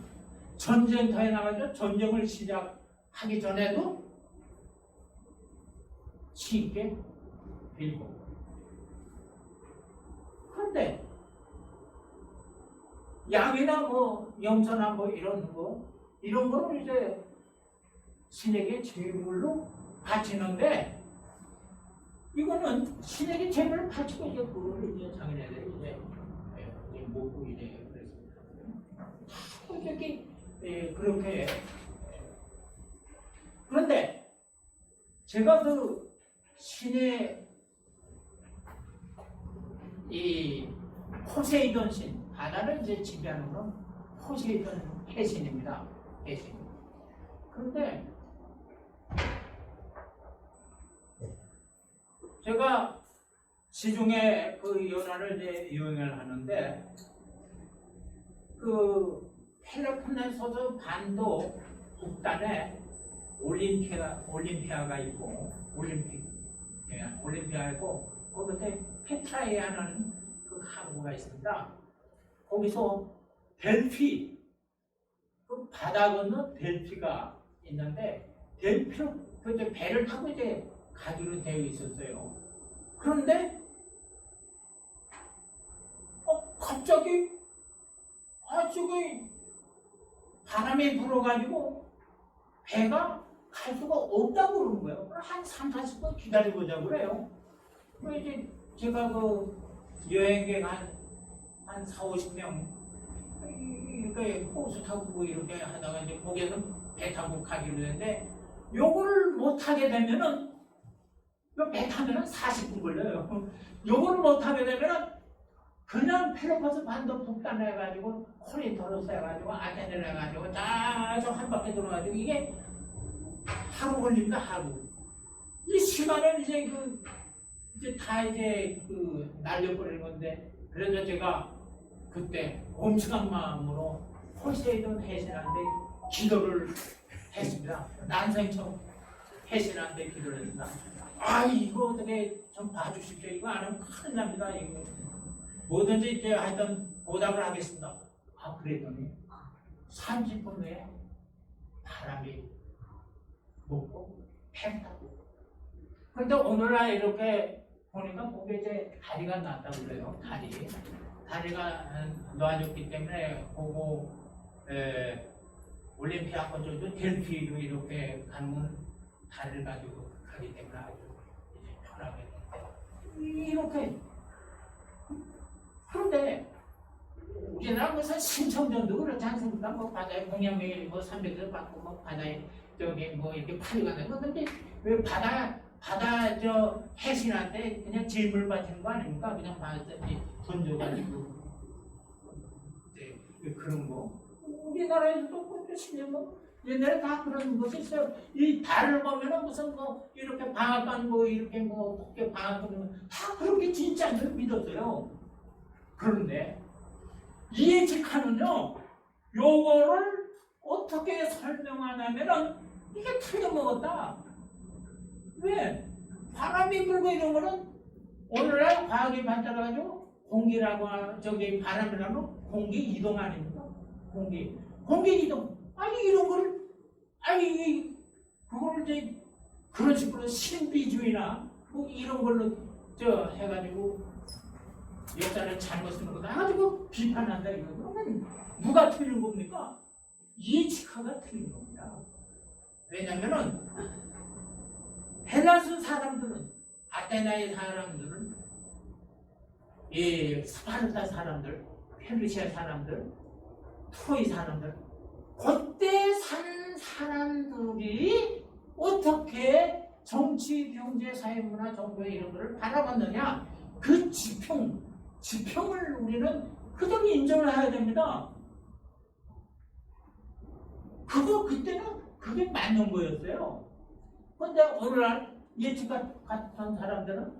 전쟁터에 나가서 전쟁을 시작하기 전에도 신께 빌고. 그런데 양이나 염소나 이런 거는 이제 신에게 제물로 바치는데, 이거는 신에게 제물을 바치고 이제 그거를 이제 장인애들이 이제 먹고 이제 그랬습니다. 그렇게. 그런데 제가 신의 이 포세이돈 신, 바다를 이제 지배하는 건 포세이돈 해신입니다. 해신. 그런데 제가 시중에 연화를 이제 여행을 하는데, 펠로폰네소스 반도 북단에 올림피아가 있고, 올림피아 있고, 거기에 페트라이아는 항구가 있습니다. 거기서 델피, 바다 건너 델피가 있는데, 델피로 배를 타고 이제 가기로 되어 있었어요. 그런데 갑자기 바람이 불어가지고 배가 갈 수가 없다고 그러는 거예요. 한 30-40분 기다려보자고 그래요. 이제 제가 여행객 한 40-50명 이렇게 호수 타고 이렇게 하다가 이제 거기에서 배 타고 가기로 했는데, 요거를 못 타게 되면은, 배 타면은 40분 걸려요. 요거를 못 타게 되면은 그냥 펠로폰네소 반도 북단 해가지고 코린토로스 해가지고 아테네를 해가지고 쭉 한 바퀴 돌아가지고 이게 하루 걸립니다. 하루. 이 시간을 이제 다 날려버리는 건데, 그래서 제가 그때 엄청난 마음으로 포세이돈 해신한테 기도를 했습니다. 난생처 해신한테 기도를 했습니다. 이거 어떻게 좀 봐주십시오. 이거 안 하면 큰일 납니다. 이거 뭐든지 이제 하여튼 보답을 하겠습니다. 그랬더니 30분 후에 바람이 먹고 팽다고. 근데 오늘날 이렇게 보니까 그게 이제 다리가 났다고 그래요. 다리가 놓아졌기 때문에 그거 올림피아 건조도 델피로 이렇게 가는 다리를 가지고 가기 때문에 아주 이제 편하게 이렇게. 그런데 우리나라 무슨 신청전도 그렇지 않습니까? 뭐 바다에 공양에 뭐 300을 받고 뭐 바다에 저기 뭐 이렇게 파리가 되고. 근데 왜 바다 저 해신한테 그냥 질물 바치는 거 아닙니까? 그냥 바다에 던져가지고 이제 그런 거. 우리나라에서도 그것도 신경 뭐 옛날에 다 그런 것이 있어요. 이 달을 보면은 무슨 뭐 이렇게 방앗간 뭐 이렇게 뭐 토끼 방앗간 다 그렇게 진짜 줄 믿었어요. 그런데 이 예측하는요, 요거를 어떻게 설명하냐면은 이게 틀려먹었다. 왜? 바람이 불고 이런 거는 오늘날 과학이 발달해가지고 공기라고 저기 바람이라고 공기 이동 아닙니까? 공기 이동. 아니 이런 거를 그거를 이제 그런 식으로 신비주의나 뭐 이런 걸로 저 해가지고 역사를 잘못 쓰는 거다 해가지고 비판한다 이거. 그러면 누가 틀린 겁니까? 예측하가 틀린 겁니다. 왜냐면은 헬라스 사람들은, 아테나의 사람들은, 이 스파르타 사람들, 페르시아 사람들, 트로이 사람들, 그때 산 사람들이 어떻게 정치, 경제, 사회, 문화, 정부 이런 거를 바라봤느냐, 그 지평을 우리는 그대로 인정을 해야 됩니다. 그때는 그게 맞는 거였어요. 근데 오늘날 예측 같은 사람들은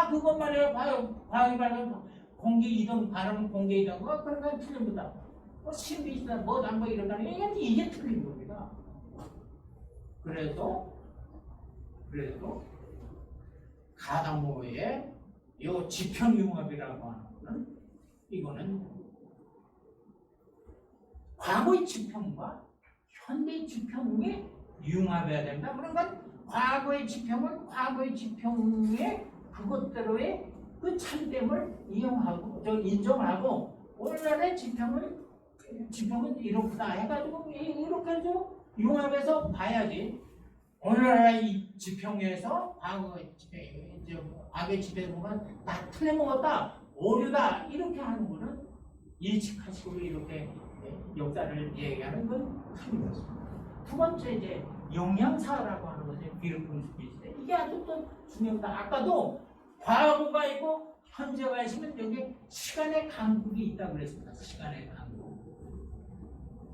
그것 말이야 과학이 발견 공기 이동 바람은 공기 이동 그런 건 틀립니다. 신비주의나 뭐다 뭐 이러다니 이게 틀린 겁니다. 그래서 가다모의 이 지평융합이라고 하는 거는 이거는 과거의 지평과 현대의 지평이 융합해야 된다. 그러니까 과거의 지평은 과거의 지평의 그것대로의 그 참됨을 인정하고 오늘날의 지평은 이렇다 해가지고 이렇게 해서 융합해서 봐야지. 오늘날 이 지평에서 과거의 지평 보면 다 틀려먹었다, 오류다 이렇게 하는 거는 예측하시고 이렇게 역사를 얘기하는 건 틀린 것입니다. 두 번째 이제 영양사라고 하는 것이 비르폰스피인데 이게 아주 또 중요하다. 아까도 과거가 있고 현재가 있으면 여기 시간의 간극이 있다고 그랬습니다. 시간의 간극.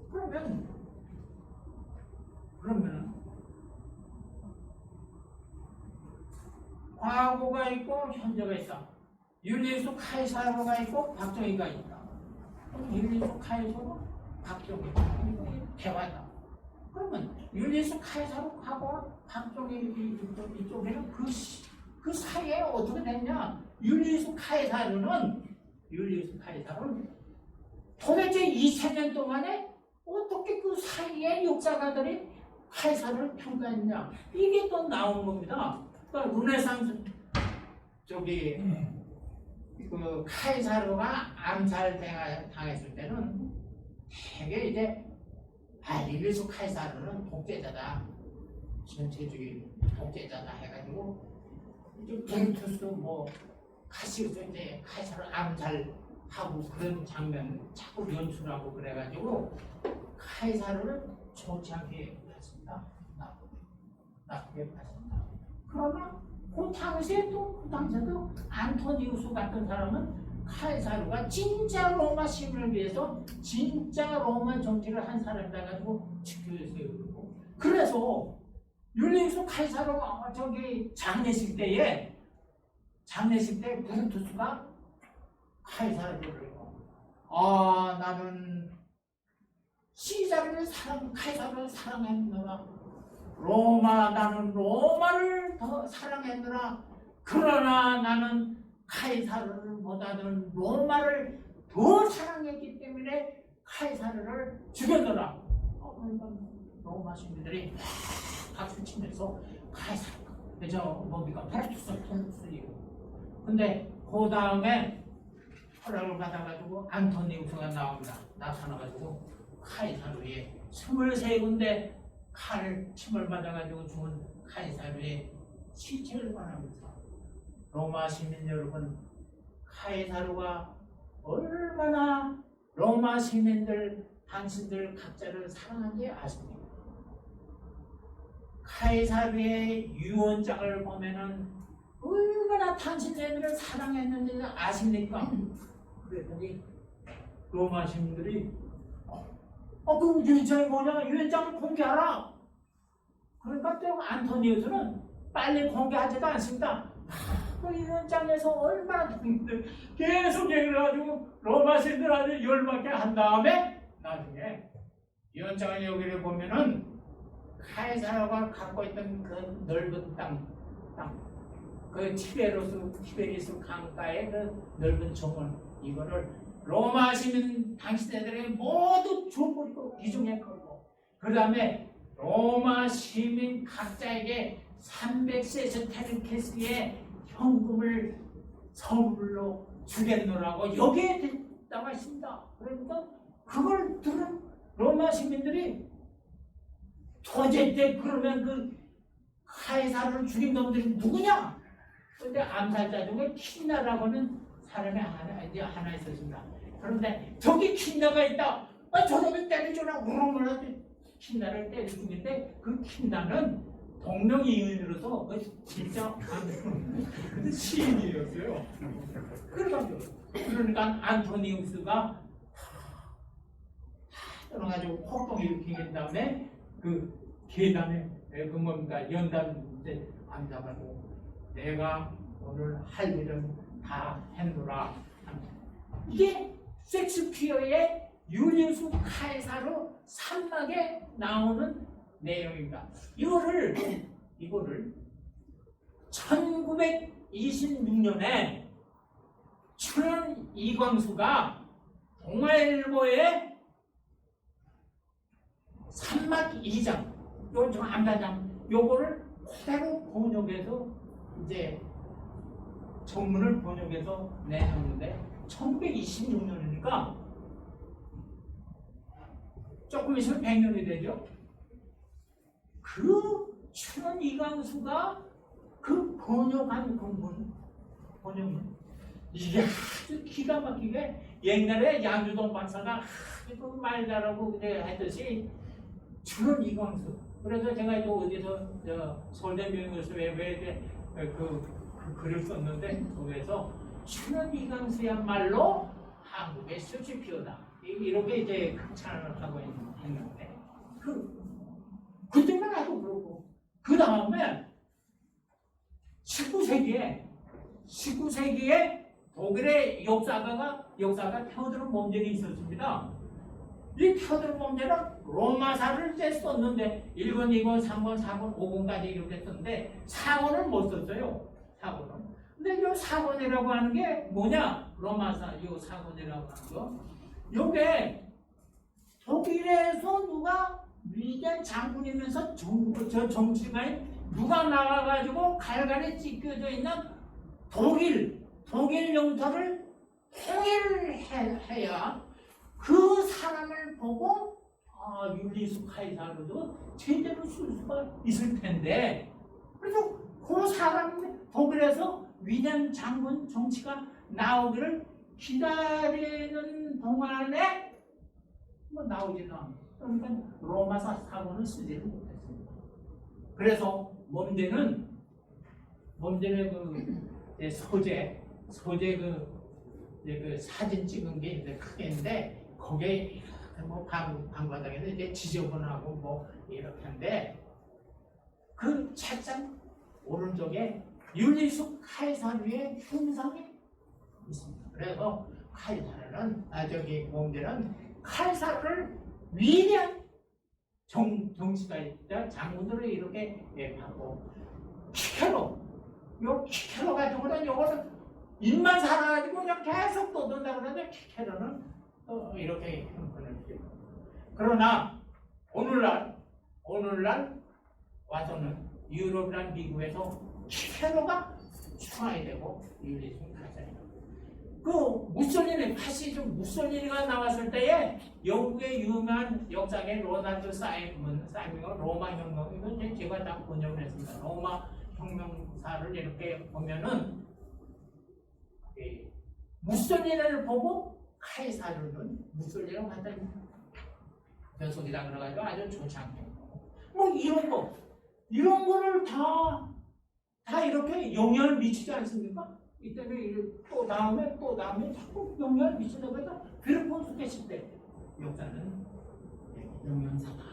그러면은 과거가 있고 현재가 있어. 율리우스 카이사르가 있고 박정희가 있다. 율리우스 카이사르, 박정희 대화다. 그러면 율리우스 카이사르하고 박정희 이쪽에는 그 사이에 어떻게 됐냐? 율리우스 카이사르는 도대체 2000년 동안에 어떻게 그 사이에 역사가들이 카이사르를 평가했냐? 이게 또 나온 겁니다. 그러니까 르네상스 그 카이사르가 암살당했을 때는 되게 이제 율리우스 카이사르는 독재자다, 전체주의 독재자다 해가지고 겐투스 뭐 카시우스 이제 카이사르 암살하고 그런 장면 자꾸 연출하고 그래가지고 카이사르를 좋지 않게 봤습니다. 나쁘게 봤습니다. 그러나 그 당시에도 안토니우스 같은 사람은 카이사르가 진짜 로마 시민을 위해서 진짜 로마 정치를 한 사람이라 가지고 지켜주세요. 그래서 율리우스 카이사르 장례식 때 브루투스가 카이사르를 나는 카이사르를 사랑했느라 나는 로마를 더 사랑했느라 그러나 나는 카이사르보다는 로마를 더 사랑했기 때문에 카이사르를 죽여넣어라. 그러니까 로마 시민들이 박수 치면서 카이사르 저 뭡니까 브라투스이고. 근데 그 다음에 허락을 받아가지고 안토니우스가 나타나가지고 카이사르의 23군데 칼 침을 받아가지고 죽은 카이사르의 시체를 관하면서 로마 시민 여러분, 카이사르가 얼마나 로마 시민들 당신들 각자를 사랑한지 아십니까? 카이사르의 유언장을 보면은 얼마나 당신들을 사랑했는지 아십니까? 그랬더니 로마 시민들이 그 유언장이 뭐냐? 유언장을 공개하라. 그러니까 또 안토니우스는 빨리 공개하지도 않습니다. 그 유언장에서 얼마나 동들 계속 얘기를 해가지고 로마 시민들한테 열받게 한 다음에 나중에 유언장을 여기를 보면은 카이사르가 갖고 있던 그 넓은 그 티베리스 강가의 그 넓은 정원, 이거를 로마 시민 당신들에게 모두 줘버리고 기중에 걸고, 그 다음에 로마 시민 각자에게 300세스테르케스의 현금을 선물로 주겠노라고 여기에 나와 있습니다. 그러니까 그걸 들은 로마 시민들이 도대체 그러면 그 카이사르를 죽인 놈들이 누구냐? 그런데 암살자 중에 킨나라고 하는 사람이 하나 있었습니다. 그런데 저기 킨나가 있다. 저놈을 때려줘라. 우렁우렁 킨나를 때려 죽인데 그 킨나는 동명이인으로서 진짜 시인이었어요. 그러니까 안토니우스가 떠나가지고 폭동 일으킨 다음에 그 계단에 그 뭡니까 연단 이제 앉아가지고 내가 오늘 할 일은 다 했노라. 이게 셰익스피어의 율리우스 카이사르 산막에 나오는 내용입니다. 이거를 1926년에 춘원 이광수가 동아일보의 산막 2장, 요건 좀 암단장, 요거를 그대로 번역해서 이제 전문을 번역해서 내놓는데 1926년이니까 조금 있으면 100년이 되죠. 그 춘원 이광수가 그 번역한 번역문 이게 아주 기가 막히게 옛날에 양주동 박사가 아주 말 잘하고 했듯이 춘원 이광수. 그래서 제가 또 어디서 서울대 명예교수에 그 글을 썼는데 거기에서 춘원 이광수야말로 한국의 셰익스피어다 이렇게 이제 극찬을 하고 했는데 그때만 하고 그러고 그 다음에 19세기에 독일의 역사가 테오도르 몬젤이 있었습니다. 이 테오도르 몬젤은 로마사를 이제 썼는데 1권, 2권, 3권, 4권, 5권까지 이렇게 썼는데 4권을 못 썼어요. 4권은. 근데 이 4권이라고 하는 게 뭐냐? 로마사 이 4권이라고 하는 거. 요게 독일에서 누가 위대한 장군이면서 정치가인 누가 나와가지고 갈갈이 찢겨져 있는 독일 영토를 통일해야 그 사람을 보고 율리우스 카이사르도 제대로 쓸 수가 있을 텐데, 그래서 그 사람 독일에서 위대한 장군 정치가 나오기를 기다리는 동안에 나오지는 않아요. 그러니까 로마사 사본을 쓰지를 못했습니다. 그래서 몬제는 그 소재 그 사진 찍은 게 이제 크게 있는데 거기에 뭐 방바닥에서 이제 지저분하고 뭐 이렇게인데 그 책장 오른쪽에 율리우스 카이사르의 흉상이 있습니다. 그래서 카이사르는 몬제는 카이사르를 위대한 정치가 있다 장군들을 이렇게 하고 키케로 가지고는 요거는 입만 살아가지고 그냥 계속 떠든다 그러는데 키케로는 또 이렇게 형편을 띄고. 그러나 오늘날 와서는 유럽이란 미국에서 테러가 추가되고 윤리성 가잖아요. 그 무솔리니가 나왔을 때에 영국의 유명한 역사계 로나르도 사이먼은 로마 혁명, 이건 제가 다 번역을 했습니다. 로마 혁명사를 이렇게 보면은 무솔리니를 보고 카이사르는 무솔리니가 완전 변속이다 그래가지고 아주 좋지 않고 뭐 이런 거를 다 이렇게 영향을 미치지 않습니까? 이 때문에 또 다음에 자꾸 영향을 미치는 거죠. 그래서 때 역사는 영향사다.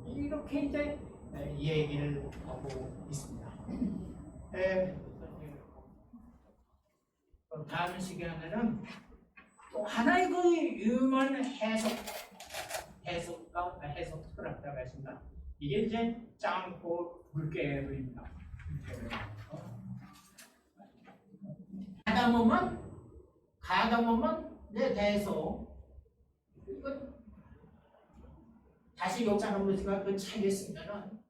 이렇게 이제 얘기를 하고 있습니다. 다음 시간에는 또 하나의 그 유명한 해석가라고 했습니다. 이게 이제 짱고 물개입니다. 가다못만에 대해서 다시 역사논문가 그 책에 쓰면은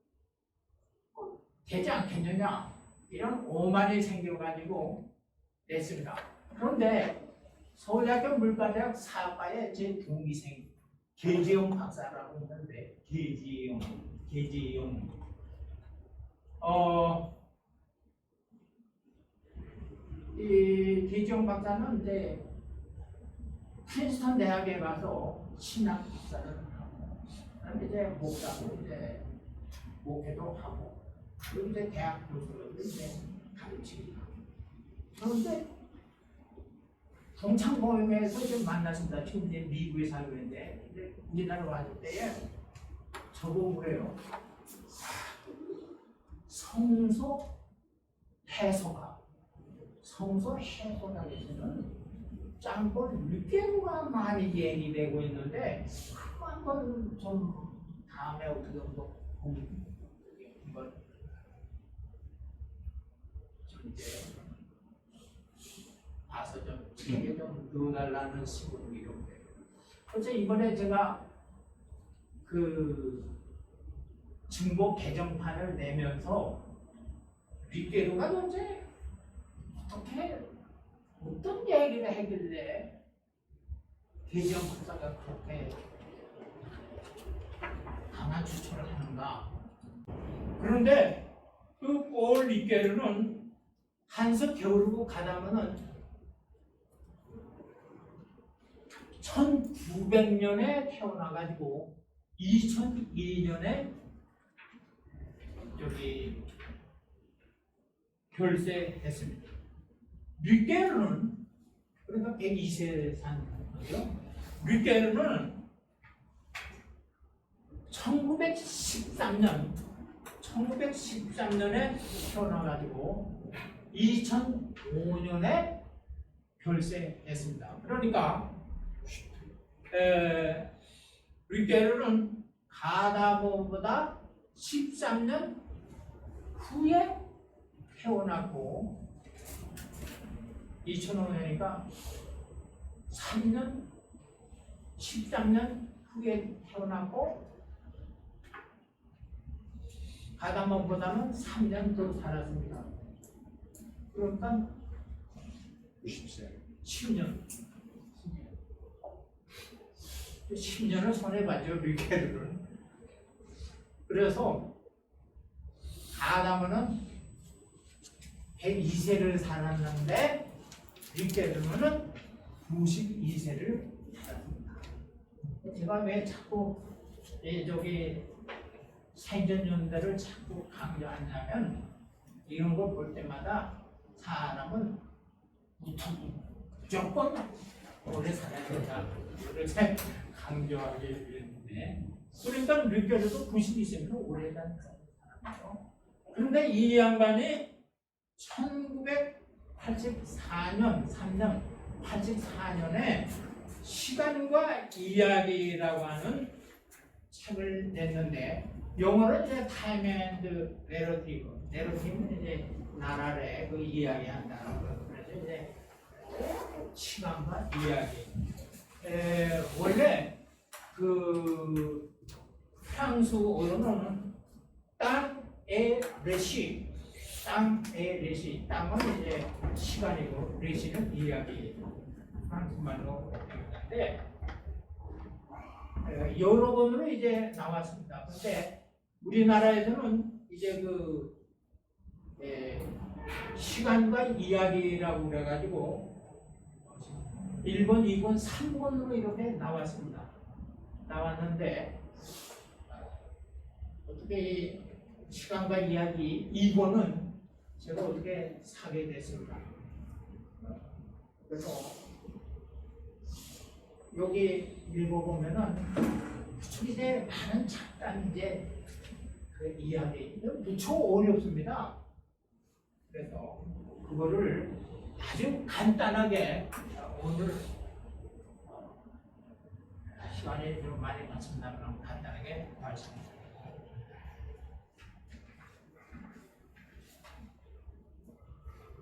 되지 않겠느냐 이런 오만이 생겨가지고 냈습니다. 그런데 서울대학교 물과대학 사과의 제 동기생 계지영 박사라고 있는데 계지영 이 계지영 박사는 이제 프린스턴 대학에 가서 신학 박사를 하고 그다음에 이제 목사고 이제 목회도 하고 그리고 이제 대학 교수로 이제 가르치고 그런데 동창모임에서 좀 만났습니다. 지금 이제 미국에 살고 있는데 이제 우리나라 왔을 때에 저보고 그래요. 성서 해석학에서는 짬뽕 육개구가 많이 얘기되고 있는데 그거 한번 좀 다음에 어떻게 한번 한번 이제 봐서 좀 책에 좀 넣어달라는 식으로 이렇게. 그래서 이번에 제가 그 증보 개정판을 내면서 윗궤도가 도대체 어떤 얘기를 하길래 개정 박사가 그렇게 강한 추천을 하는가. 그런데 그 폴 윗궤도는 한석 겨루고 가다면은 1900년에 태어나가지고 2002년에 여기 결세했습니다. 류케르는 그러니까 102세 산 거죠. 류케르는 1913년에 태어나가지고 2005년에 결세했습니다. 그러니까 류케르는 가다모보다 13년 후에 태어났고 2005년이니까 13년 후에 태어났고 가다모보다는 3년 더 살았습니다. 그러니까 10년을 손해봤죠, 류케르는. 그래서 가다모는 102세를 살았는데 류케르는 92세를 살았습니다. 제가 왜 자꾸 저기 생전연대를 자꾸 강조하냐면 이런 걸 볼 때마다 사람은 무조건 오래 살아야 된다. 그렇게 강조하게 되는데 그러니까 류케르도 92세면 오래 산 사람이죠. 그런데 이 양반이 1984년에 시간과 이야기라고 하는 책을 냈는데 영어로 이제 타임 앤드 내러티브는 이제 나라를 그 이야기한다는 거. 그래서 이제 시간과 이야기. 원래 그 프랑스 언어는 땅의 레시, 땅은 이제 시간이고 레시는 이야기, 프랑스말로 되는데 여러 번으로 이제 나왔습니다. 근데 우리나라에서는 이제 그 시간과 이야기라고 그래가지고 1번, 2번, 3번으로 이렇게 나왔습니다. 나왔는데 어떻게 시간과 이야기 2번은 제가 어떻게 사게 됐습니다. 그래서 여기 읽어보면은 이제 많은 잠깐 이제 그 이야기 무척 어렵습니다. 그래서 그거를 아주 간단하게 오늘 시간이 좀 많이 맞춘다면 간단하게 말씀드립니다.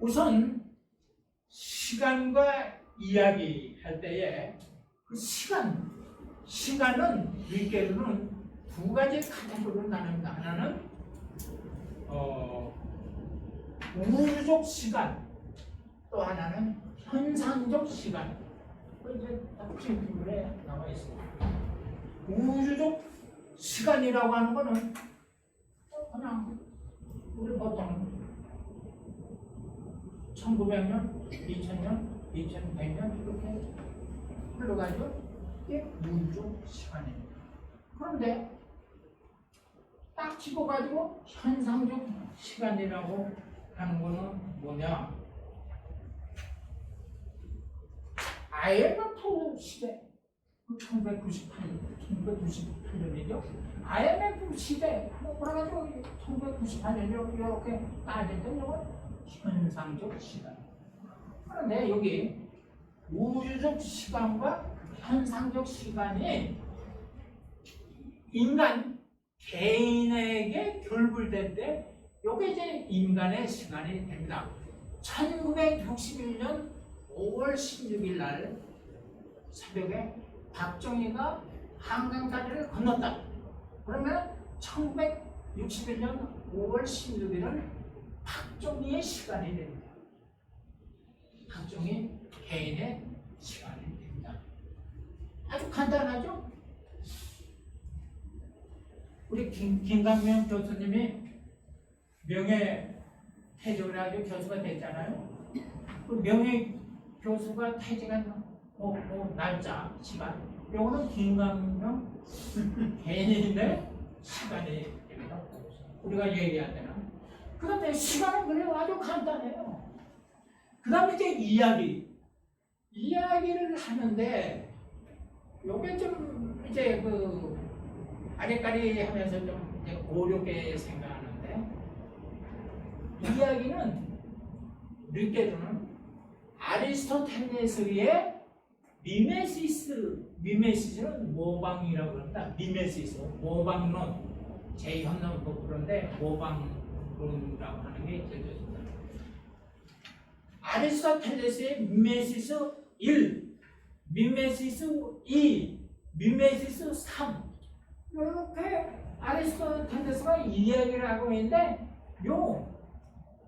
우선 시간과 이야기할 때에 그 시간은 윗개로는 두 가지 카테고리로 나눕니다. 하나는 우주적 시간, 또 하나는 현상적 시간. 이제 딱 질문에 나와 있습니다. 우주적 시간이라고 하는 거는 그냥 우리 보통 1900년, 2000년, 2100년 이렇게 흘러가죠. 이게 우주적 시간입니다. 그런데 딱 집어가지고 현상적 시간이라고 하는 거는 뭐냐? IMF 시대, 1998년이죠. IMF 시대, 그래가지고 1998년이요. 이렇게 따졌던 이건 현상적 시간. 그런데 여기 우주적 시간과 현상적 시간이 인간 개인에게 결부될 때 이게 이제 인간의 시간이 됩니다. 1961년 5월 16일 날 새벽에 박정희가 한강다리를 건넜다. 그러면 1961년 5월 16일은 박정희의 시간이 됩니다. 박정희 개인의 시간이 됩니다. 아주 간단하죠? 우리 김강명 교수님이 명예퇴직을 하고 교수가 됐잖아요. 그 명예 교수가 퇴직한 날짜, 시간, 요거는 김강명 개인인데 시간이 됩니다. 우리가 얘기할 때는. 그 다음에 시간은 그래요. 아주 간단해요. 그 다음에 이제 이야기를 하는데 요게 좀 이제 그 아리까리 하면서 좀 이제 어렵게 생각하는데 이야기는 르케르는 아리스토텔레스의 미메시스는 모방이라고 합니다. 미메시스, 모방론, 제2현론 그런데 모방론이라고 하는 게 있습니다. 아리스토텔레스의 미메시스 1, 미메시스 2, 미메시스 3 이렇게 아리스토텔레스가 이야기를 하고 있는데 요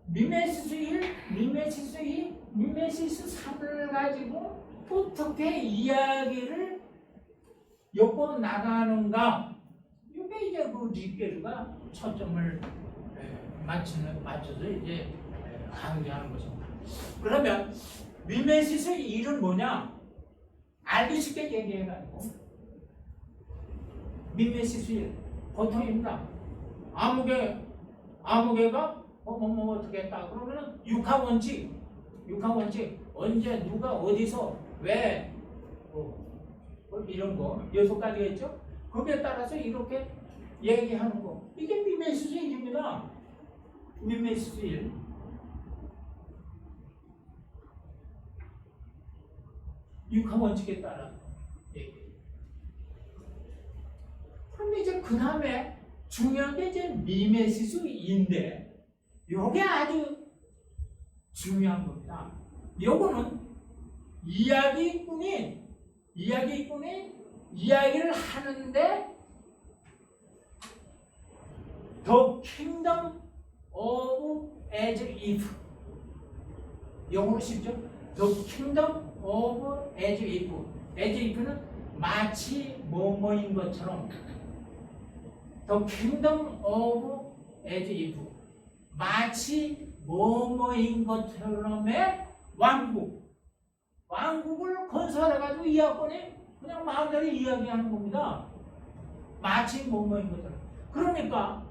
미메시스 1, 미메시스 2, 미메시스 3을 가지고 어떻게 이야기를 엮어 나가는가 이게 이제 그 르케르가 초점을 맞춰서 이제 강조하는 것입니다. 그러면 미메시스 1은 뭐냐? 알기 쉽게 얘기해가지고 미메시스 1 보통입니다. 아무개가 어떻게 했다 그러면은 육하원칙 언제 누가 어디서 왜 이런 거 6가지가 있죠. 거기에 따라서 이렇게 얘기하는 거 이게 미메시스 1입니다. 미메시스 1 육하원칙에 따라 얘기해요. 그런데 이제 그 다음에 중요한 게 이제 미메시스인데 요게 아주 중요한 겁니다. 요거는 이야기꾼이 이야기꾼이 이야기를 하는데 The kingdom of as if 영어로 쉽죠? The kingdom of as if as if는 마치 뭐뭐인 것처럼 The kingdom of as if 마치 뭐뭐인 것처럼의 왕국을 건설해가지고 이야기꾼이 그냥 마음대로 이야기하는 겁니다. 마치 뭐뭐인 것처럼. 그러니까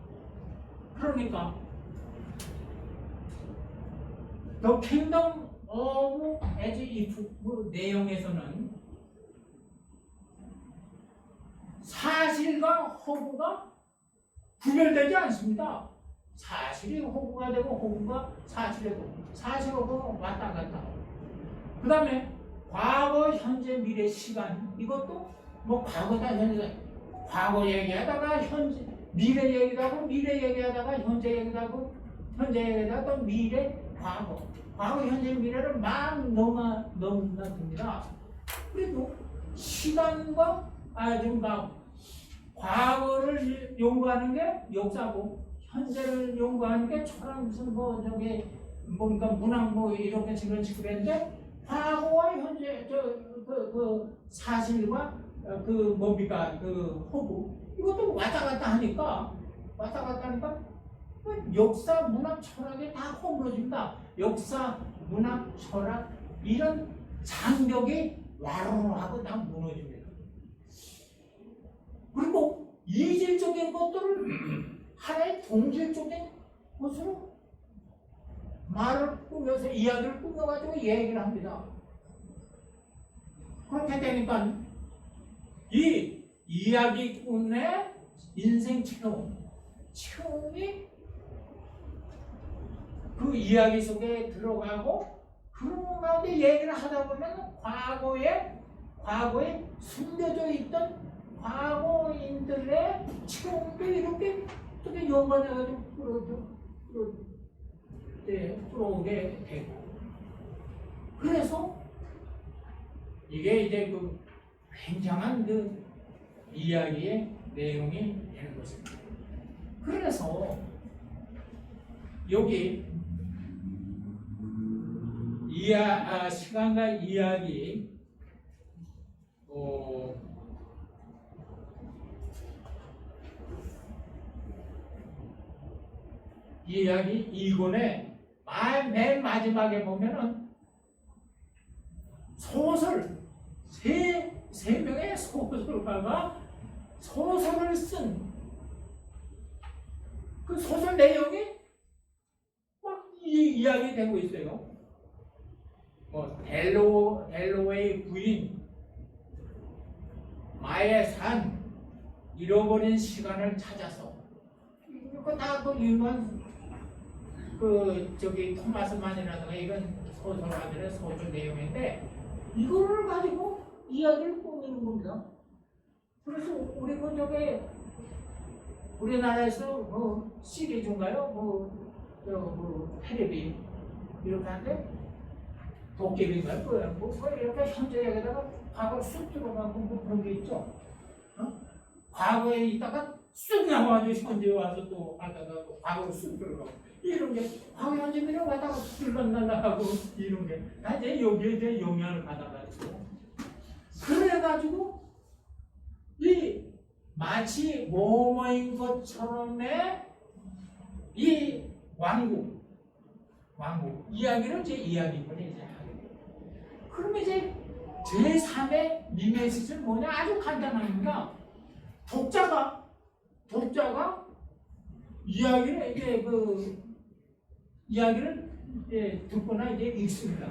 The kingdom of as if 그 내용에서는 사실과 허구가 구별되지 않습니다. 사실이 허구가 되고 허구가 사실이고 사실 허구가 왔다 갔다. 그 다음에 과거, 현재, 미래, 시간 이것도 뭐 과거다 현재다. 과거 얘기하다가 현재 미래 얘기하고 미래 얘기하다가 현재 얘기하고 현재 얘기하다가 또 미래, 과거, 현재, 미래를 막 넘는답니다. 그리고 시간과 막 과거를 연구하는 게 역사고 현재를 연구하는 게 철학 무슨 뭐 저기 뭔가 문학 뭐 이렇게 지금 했는데 과거와 현재 그 사실과 그 뭡니까 그 허구 이것도 왔다 갔다 하니까 역사, 문학, 철학에 다 허물어집니다. 역사, 문학, 철학 이런 장벽이 와르르하고 다 무너집니다. 그리고 이질적인 것들을 하나의 동질적인 것으로 말을 꾸며서 이야기를 꾸며가지고 얘기를 합니다. 그렇게 되니까 이 이야기꾼의 인생 체험이 그 이야기 속에 들어가고 그런 가운데 얘기를 하다 보면 과거에 숨겨져 있던 과거인들의 체험도 이렇게 연관해가지고 들어오게 되고 그래서 이게 이제 그 굉장한 그 이야기의 내용이 되는 것입니다. 그래서 여기 시간과 이야기 이야기 2권의 맨 마지막에 보면은 소설 세 명의 소설가가 소설을 쓴 그 소설 내용이 막 이야기 되고 있어요. 뭐 델로웨이 부인, 마의 산, 잃어버린 시간을 찾아서 이거 다 그 유명한 그 저기 토마스 만이라든가 이런 소설가들의 소설 내용인데 이거를 가지고 이야기를 꾸미는 겁니다. 그래서 우리 그 저기 우리나라에서 뭐 시리즈인가요? 테레비 이렇게 하는데 도깨비인가요? 뭐 이렇게 현재 얘기다가 과거 쑥 들어가고 뭐 그런 게 있죠. 과거에 있다가 쑥 나와가지고 현재 와서 또 하다가 과거로 쑥 들어가고 이런 게 과거 현재 미래 왔다가 들러날라하고 이런 게 다 이제 여기에 대해 영향을 받아가지고 그래가지고 이 마치 뭐뭐인 것처럼의 이 왕국 이야기를 이제 이야기꾼이 이제 하게 돼요. 그러면 이제 제3의 미메시스는 뭐냐? 아주 간단합니다. 독자가 이야기를 이제 듣거나 이제 읽습니다.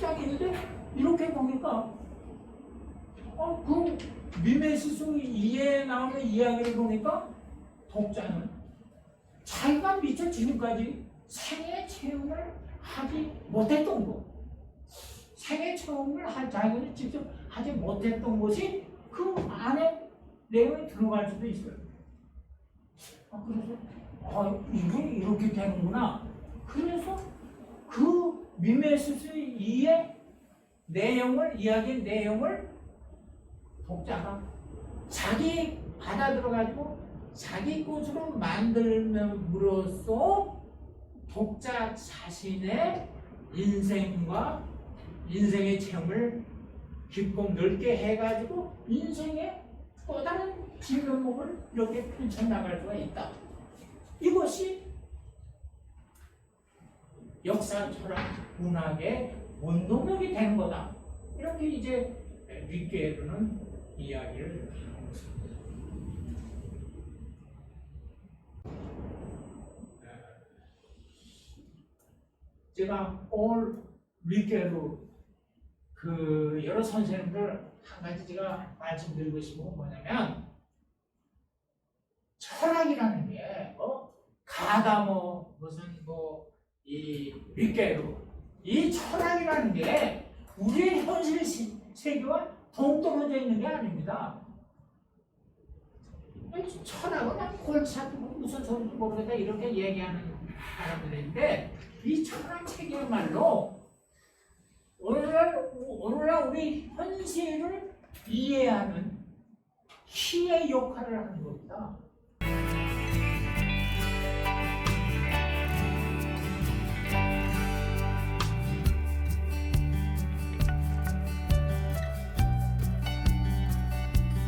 딱 있는데 이렇게 보니까 그 미메시스 2에 나오는 이야기를 보니까 독자는 자기가 미처 지금까지 생애 체험을 하지 못했던 것, 생애 체험을 자기가 직접 하지 못했던 것이 그 안에 내용이 들어갈 수도 있어요. 그래서 이게 이렇게 되는구나. 그래서 그 미메시스 2의 이야기의 내용을 독자가 자기 받아들여가지고 자기 것으로 만들므로써 독자 자신의 인생과 인생의 체험을 깊고 넓게 해가지고 인생의 또 다른 진면목을 이렇게 펼쳐나갈 수가 있다. 이것이 역사, 철학, 문학의 원동력이 되는 거다. 이렇게 이제 윗계로는 이야기를 하는 것입니다. 제가 오늘 윗계로 여러 선생님들 한 가지 제가 말씀드리고 싶은 건 뭐냐면 철학이라는 게 가다 무슨 이 윗계로 이 철학이라는 게 우리의 현실 세계와 동떨어져 있는 게 아닙니다. 철학은 그냥 골치 아프고 무슨 소리인지 모르겠다 이렇게 얘기하는 사람들인데 이 철학 체계야말로 오늘날 우리 현실을 이해하는 키의 역할을 하는 겁니다.